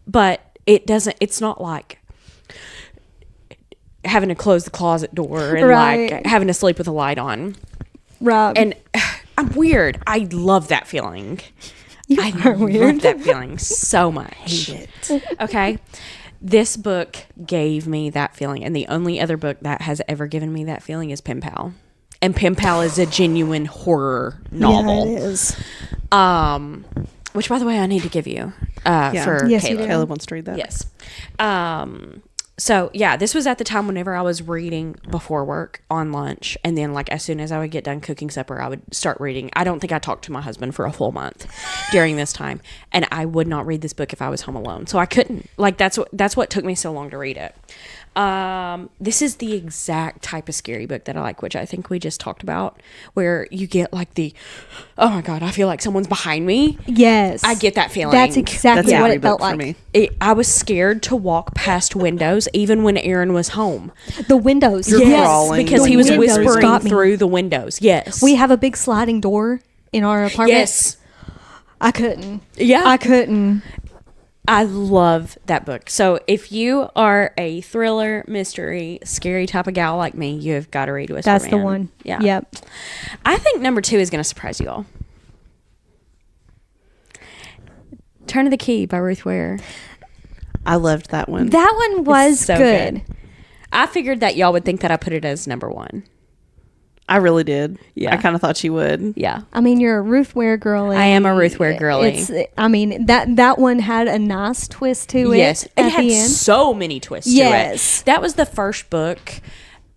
A: but it's not like having to close the closet door and
B: Right.
A: like having to sleep with a light on.
B: Rob.
A: And I'm weird. I love that feeling.
B: You
A: I
B: are
A: love
B: weird.
A: that feeling so much.
C: Hate it.
A: Okay. This book gave me that feeling, and the only other book that has ever given me that feeling is Pen Pal. And Pen Pal is a genuine horror novel.
B: Yeah, it is.
A: Which, by the way, I need to give you for
B: Yes, you
A: Caleb.
B: do.
C: Caleb wants to read that.
A: Yes. So yeah, this was at the time whenever I was reading before work on lunch, and then like as soon as I would get done cooking supper, I would start reading. I don't think I talked to my husband for a full month during this time, and I would not read this book if I was home alone. So I couldn't. Like that's what took me so long to read it. This is the exact type of scary book that I like, which I think we just talked about, where you get like oh my God, I feel like someone's behind me.
B: Yes.
A: I get that feeling.
B: That's exactly
C: That's
B: what
C: every
B: it felt
C: book for
B: like.
C: me.
A: I was scared to walk past windows, even when Aaron was home.
B: The windows.
C: You're
B: yes.
C: crawling.
A: Because
B: The
A: he was
B: windows
A: whispering
B: got me.
A: through the windows. Yes.
B: We have a big sliding door in our apartment.
A: Yes.
B: I couldn't.
A: Yeah.
B: I couldn't.
A: I love that book. So if you are a thriller, mystery, scary type of gal like me, you've got to read Whisper
B: That's
A: Man.
B: the one.
A: Yeah.
B: Yep.
A: I think number 2 is going to surprise you all. Turn of the Key by Ruth Ware.
C: I loved that one.
B: That one was
A: so
B: good.
A: I figured that y'all would think that I put it as number 1.
C: I really did.
A: Yeah.
C: I kind of thought you would.
A: Yeah.
B: I mean, you're a Ruth Ware girly.
A: I am a Ruth Ware girly.
B: I mean, that one had a nice twist to it.
A: Yes. It
B: at
A: had
B: the end.
A: so many twists
B: Yes.
A: to it. That was the first book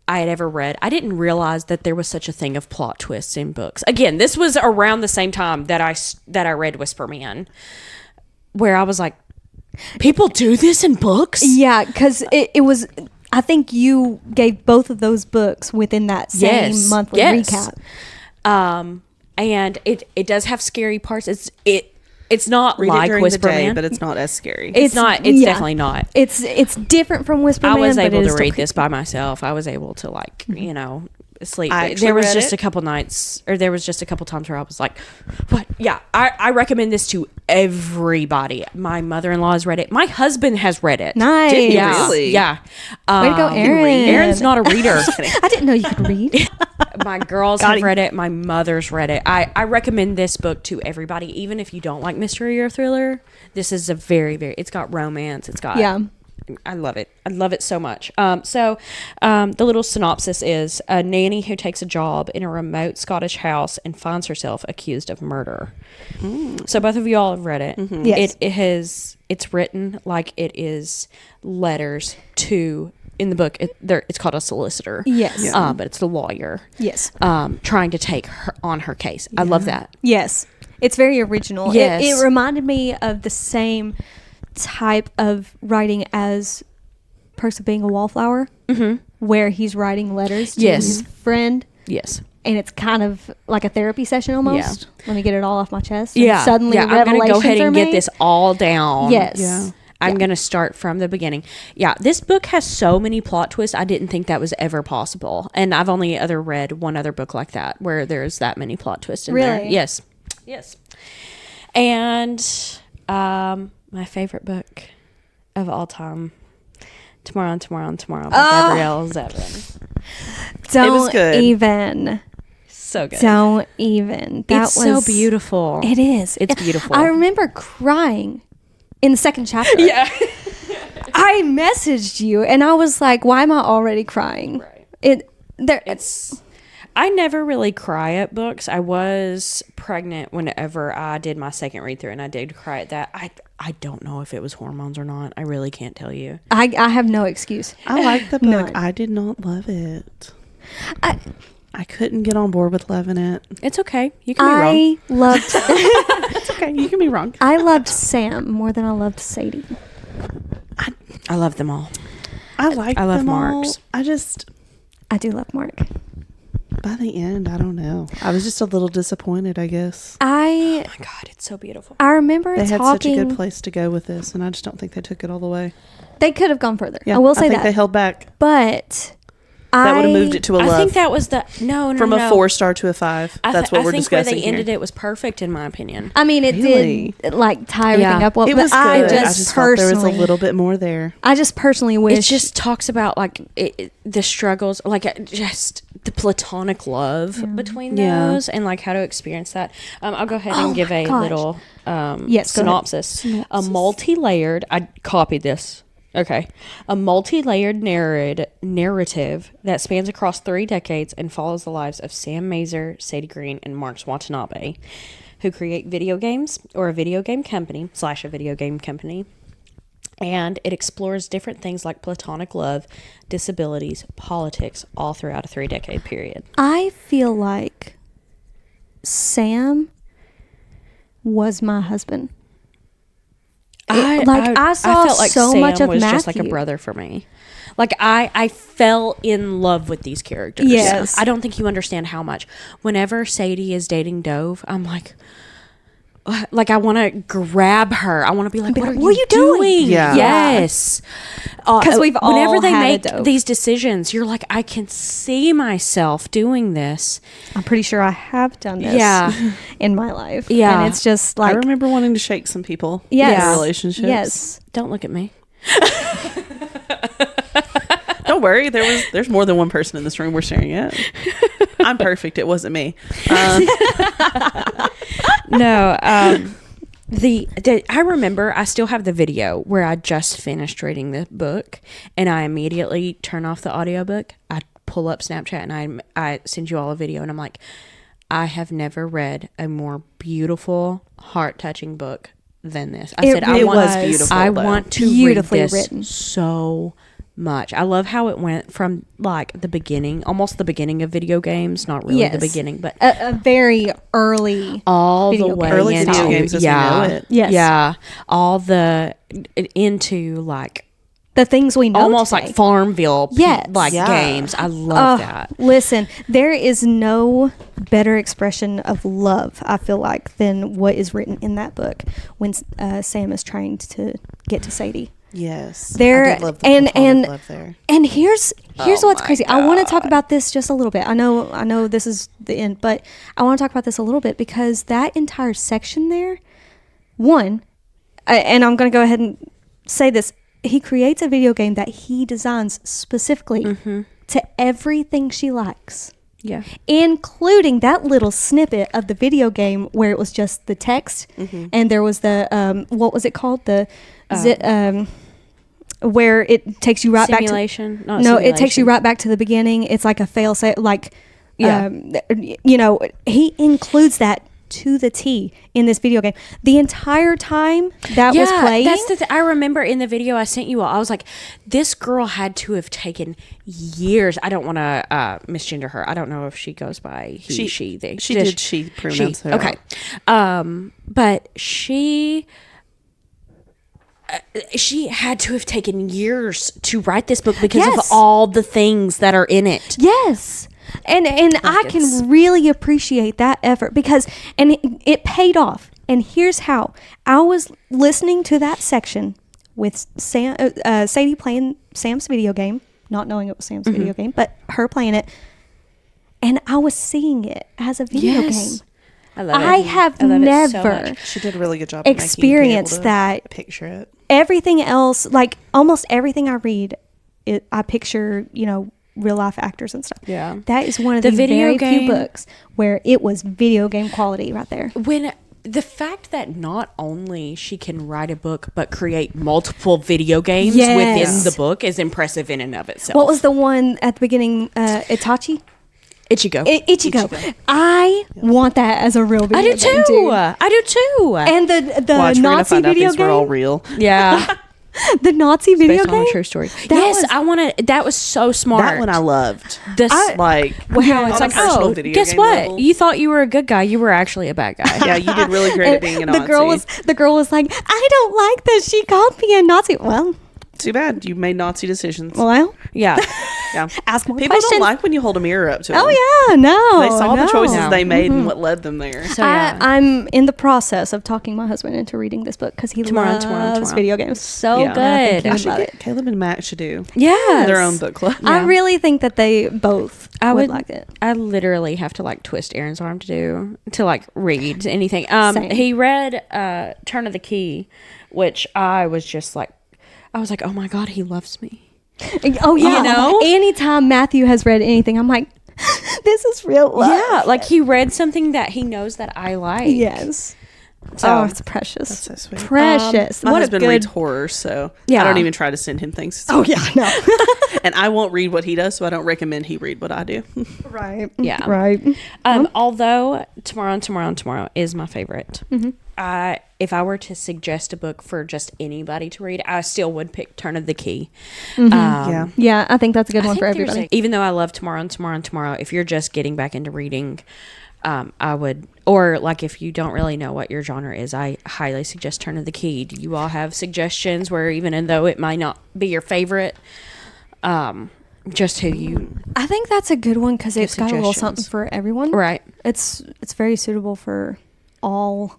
A: I had ever read. I didn't realize that there was such a thing of plot twists in books. Again, this was around the same time that I read Whisper Man, where I was like, people do this in books?
B: Yeah, because it was. I think you gave both of those books within that same monthly recap.
A: And it does have scary parts. It's not
C: Read
A: like
C: it during
A: Whisper
C: the day,
A: Man.
C: but it's not as scary.
A: It's not. It's definitely not.
B: It's different from Whisper
A: I
B: Man.
A: was
B: but
A: able
B: it
A: to
B: is still
A: read this by myself. I was able to sleep.
C: I actually
A: There was
C: read
A: just
C: it.
A: a couple nights, or there was just a couple times where I was like, "What?" Yeah, I recommend this to everybody. My mother-in-law has read it. My husband has read it.
B: Nice.
C: Did he
A: Yeah,
C: really?
A: yeah.
B: Way to go, Aaron.
A: Aaron's not a reader.
B: I didn't know you could read.
A: My girls have read it. My mother's read it. I recommend this book to everybody, even if you don't like mystery or thriller. This is a very, very. It's got romance. It's got.
B: Yeah.
A: I love it. I love it so much. The little synopsis is a nanny who takes a job in a remote Scottish house and finds herself accused of murder. So both of you all have read it.
C: Mm-hmm.
B: Yes.
A: It's written like it is letters to, in the book, it's called a solicitor.
B: Yes. Yeah.
A: But it's the lawyer.
B: Yes.
A: Trying to take her on her case. I love that.
B: Yes. It's very original.
A: Yes.
B: It reminded me of the same type of writing as Perks of Being a Wallflower, where he's writing letters to
A: Yes.
B: his friend.
A: Yes.
B: And it's kind of like a therapy session almost. Let me get it all off my chest. And
A: Yeah.
B: suddenly
A: I'm going to go
B: revelations
A: ahead
B: are
A: and get
B: made.
A: this all down.
B: Yes.
C: Yeah.
A: I'm going to start from the beginning. Yeah, this book has so many plot twists. I didn't think that was ever possible. And I've only read one other book like that where there's that many plot twists in there.
B: Really?
A: Yes. Yes. And my favorite book of all time, Tomorrow by Gabrielle Zevin.
B: Don't
C: good.
B: even.
A: So good.
B: Don't even. That
A: It's so beautiful.
B: It is.
A: It's beautiful.
B: I remember crying in the second chapter.
A: Yeah.
B: I messaged you and I was like, why am I already crying?
A: Right.
B: It's
A: I never really cry at books. I was pregnant whenever I did my second read through, and I did cry at that. I don't know if it was hormones or not. I really can't tell you.
B: I have no excuse.
C: I like the book.
B: None.
C: I did not love it.
B: I
C: I couldn't get on board with loving it.
A: It's okay. You can be wrong.
B: I loved
C: It's okay. You can be wrong.
B: I loved Sam more than I loved Sadie.
A: I love them all.
C: I like
A: I love
C: them all.
A: Marks.
B: I do love Mark.
C: By the end, I don't know. I was just a little disappointed, I guess.
B: I
A: Oh my God, it's so beautiful.
B: remember
C: They had
B: talking.
C: such a good place to go with this, and I just don't think they took it all the way.
B: They could have gone further.
C: Yeah,
B: I will say
C: think
B: that.
C: they held back.
B: But
C: That would have moved it to a love.
A: I think that was the no
C: from
A: no.
C: a 4-star to a 5. That's what we're
A: I think
C: discussing
A: where they
C: here.
A: ended it was perfect, in my opinion.
B: I mean, it
C: Really?
B: did like tie everything
A: Yeah.
B: up well.
C: It
B: but
C: was good.
B: I
C: I
B: just,
C: just thought there was a
B: personally,
C: little bit more there.
B: I just personally wish.
A: It just talks about like the struggles, like just the platonic love between
C: Yeah.
A: those, and like how to experience that. I'll go ahead and
B: Oh
A: give
B: my
A: a
B: gosh.
A: little
B: Yes, go ahead.
A: synopsis. A multi-layered. I copied this Okay. A multi-layered narrative that spans across 3 decades and follows the lives of Sam Mazer, Sadie Green, and Mark Watanabe, who create video games or a video game company / a video game company. And it explores different things like platonic love, disabilities, politics, all throughout a 3-decade period.
B: I feel like Sam was my husband. I saw
A: felt like
B: so
A: Sam
B: much of
A: was
B: Matthew.
A: just like a brother for me. Like I fell in love with these characters.
B: Yes.
A: I don't think you understand how much. Whenever Sadie is dating Dove, I'm like I want to grab her. I want to be like, what are you doing?
C: Yeah.
A: Yes.
B: 'Cause we've all
A: whenever they
B: had a
A: make
B: Dove.
A: these decisions, you're like, I can see myself doing this.
B: I'm pretty sure I have done this
A: Yeah.
B: in my life.
A: Yeah.
B: And it's just
C: I
B: like,
C: remember wanting to shake some people
B: yes,
C: in relationships.
B: yes.
A: Don't look at me.
C: Don't worry, there's more than one person in this room we're staring at. I'm perfect. It wasn't me.
A: No, I remember I still have the video where I just finished reading the book and I immediately turn off the audiobook. I pull up Snapchat and I send you all a video and I'm like, I have never read a more beautiful, heart-touching book than this. I said,
C: it was beautiful,
A: I
C: though.
A: want to
B: Beautifully
A: read this
B: written.
A: so much. I love how it went from like the beginning, almost the beginning of video games, not really the beginning, but
B: a very early
A: all
B: video
A: the way
B: game.
C: Early
A: into
C: video games as we know it.
B: Yes.
A: yeah, all the into like
B: the things we know
A: almost
B: today.
A: like Farmville
B: Yes.
A: like
C: Yeah.
A: games. I love that.
B: Listen, there is no better expression of love, I feel like, than what is written in that book when Sam is trying to get to Sadie.
C: Yes.
B: There
C: I did love the
B: and
C: platonic love there.
B: and here's what's
A: my
B: crazy. I want to talk about this just a little bit. I know this is the end, but I want to talk about this a little bit because that entire section there, and I'm going to go ahead and say this. He creates a video game that he designs specifically to everything she likes.
A: Yeah.
B: Including that little snippet of the video game where it was just the text and there was the what was it called, the where it takes you right
A: Simulation.
B: back to
A: Not
B: no it takes you
A: simulation.
B: right back to the beginning. It's like a fail safe, like
A: Yeah.
B: he includes that to the T in this video game the entire time that was playing.
A: That's the I remember in the video I sent you all, I was like, this girl had to have taken years. I don't want to misgender her. I don't know if she goes by he, she, they.
C: She did she pronounce her.
A: Okay. But she had to have taken years to write this book because of
B: Yes.
A: all the things that are in it.
B: Yes. And I
A: it's-
B: can really appreciate that effort because it paid off. And here's how. I was listening to that section with Sadie playing Sam's video game, not knowing it was Sam's video game, but her playing it. And I was seeing it as a video game.
A: I love it.
B: I have
A: I love it so
B: never
A: much.
C: She did a really good job of making you be able
B: experienced
C: to
B: that.
C: picture it.
B: Everything else, like almost everything I read, I picture, real life actors and stuff.
A: Yeah.
B: That is one of
A: The
B: the
A: video
B: very
A: game-
B: few books where it was video game quality right there.
A: When the fact that not only she can write a book but create multiple video games
B: Yes.
A: within the book is impressive in and of itself.
B: What was the one at the beginning? Itachi?
A: Ichigo?
B: Ichigo. I want that as a real video
A: I do
B: game
A: too. I do too.
B: And the
C: Watch, we're gonna
B: Nazi
C: find out
B: video
C: these were all
B: game?
C: real.
A: Yeah.
B: The Nazi video
A: Based on
B: game?
A: a true story.
B: That
A: Yes,
B: was-
A: I want to. That was so smart.
C: That one I loved.
A: This,
C: Like,
A: wow,
C: on
A: it's
C: a
A: like,
C: personal
A: oh,
C: video
A: guess
C: game
A: what?
C: level.
A: You thought you were a good guy. You were actually a bad guy.
C: Yeah, you did really great at being a Nazi.
B: The girl was like, I don't like that she called me a Nazi. Well,
C: Too bad you made Nazi decisions.
A: Yeah.
C: Yeah.
B: ask more
C: People
B: questions.
C: don't like when you hold a mirror up to them.
B: Oh yeah, no.
C: They saw the choices
A: No.
C: they made and what led them there.
A: So yeah.
B: I'm in the process of talking my husband into reading this book because he loves video games.
A: so
C: Yeah.
A: good.
B: I
C: I
B: think
C: should
B: love
C: get Caleb and Matt should do
A: Yeah.
C: their own book club.
B: I really think that they both would like it.
A: I literally have to like twist Aaron's arm to like read anything.
B: Same.
A: He read Turn of the Key, which I was like, oh my God, he loves me.
B: Oh yeah,
A: You know?
B: Anytime Matthew has read anything, I'm like, this is real love.
A: Yeah, like he read something that he knows that I like.
B: Yes. Oh, it's precious.
C: That's so sweet.
B: Precious.
C: My
B: What a
C: husband
B: good.
C: reads horror, so
A: Yeah.
C: I don't even try to send him things.
B: Oh yeah, no.
C: And I won't read what he does, so I don't recommend he read what I do.
B: Right.
A: Yeah.
B: Right.
A: Although Tomorrow is my favorite. If I were to suggest a book for just anybody to read, I still would pick Turn of the Key.
C: Yeah.
B: Yeah, I think that's a good
A: I
B: one
A: think
B: for
A: there's
B: everybody.
A: even though I love Tomorrow, if you're just getting back into reading, I would, or like if you don't really know what your genre is, I highly suggest Turn of the Key. Do you all have suggestions where even though it might not be your favorite, just who you
B: I think that's a good one because it's got a little something
A: suggestions.
B: for everyone.
A: right
B: It's very suitable for all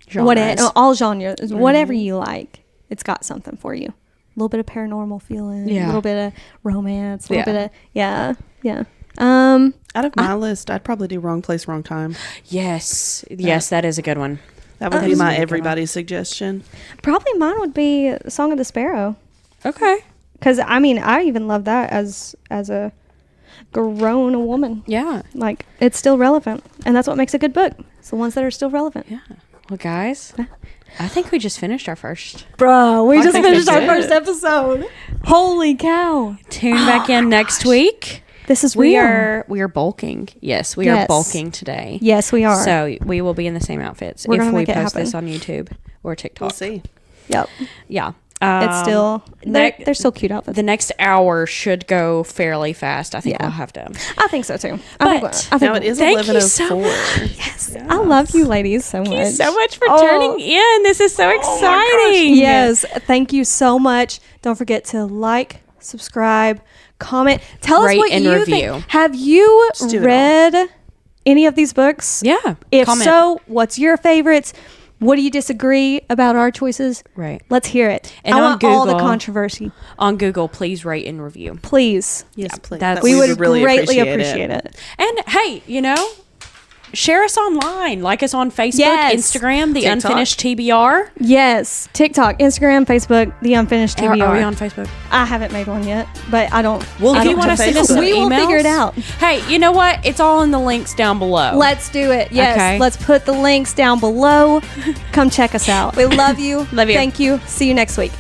A: genres.
B: all genres, whatever you like. It's got something for you. A little bit of paranormal feeling, a
A: Yeah.
B: little bit of romance, a little
A: Yeah.
B: bit of yeah.
C: Out of my list, I'd probably do Wrong Place, Wrong Time.
A: Yes, that is a good one.
C: That would
A: That
C: be
A: is a
C: my
A: really good
C: everybody's suggestion.
B: Probably mine would be Song of the Sparrow.
A: Okay.
B: Because I mean, I even love that as a grown woman.
A: Yeah.
B: Like it's still relevant, and that's what makes a good book. It's the ones that are still relevant.
A: Yeah. Well, guys, I think we just finished our first.
B: Bro, we
C: I
B: just
C: think
B: finished
C: we
B: our
C: did.
B: first episode. Holy cow!
A: Tune back in next week.
B: This is
A: We
B: real.
A: are bulking. Yes, we are
B: Yes.
A: bulking today.
B: Yes, we are.
A: So we will be in the same outfits
B: We're
A: if
B: gonna
A: we
B: make it
A: post
B: happen.
A: this on YouTube or TikTok.
C: We'll see.
B: Yep.
A: Yeah.
B: It's still they're still cute outfits.
A: the next hour should go fairly fast. I think
B: Yeah.
A: we'll have to.
B: I think so too.
A: But
B: I think
C: Now it is
A: Thank you
C: 11:04.
A: so
B: I love you ladies so much.
A: Thank you so much for
B: Oh.
A: tuning in. This is so exciting.
B: Yes, thank you so much. Don't forget to like, subscribe, comment. Tell us
A: Rate
B: what
A: and
B: you
A: review.
B: think. Have you
C: do it all.
B: read any of these books?
A: Yeah.
B: If
A: comment.
B: so, what's your favorites? What do you disagree about our choices?
A: Right.
B: Let's hear it.
A: And
B: I
A: on
B: want all the
A: Google-
B: controversy.
A: On Google, please rate and review.
B: Please.
C: Yes,
A: Yeah,
C: please.
A: that's-
B: We would
C: really
B: greatly appreciate it.
A: And hey, share us online. Like us on Facebook,
B: Yes.
A: Instagram, The
C: TikTok.
A: Unfinished TBR.
B: Yes. TikTok, Instagram, Facebook, The Unfinished TBR.
A: Are we on Facebook?
B: I haven't made one yet, but I don't.
C: We'll
B: I
A: If
C: get
A: you
B: don't
A: want to
C: to
A: send us
C: Facebook.
A: some
B: We will
A: emails,
B: figure it out.
A: Hey, you know what? It's all in the links down below.
B: Let's do it. Yes.
A: Okay.
B: Let's put the links down below. Come check us out. We love you.
A: Love you.
B: Thank you. See you next week.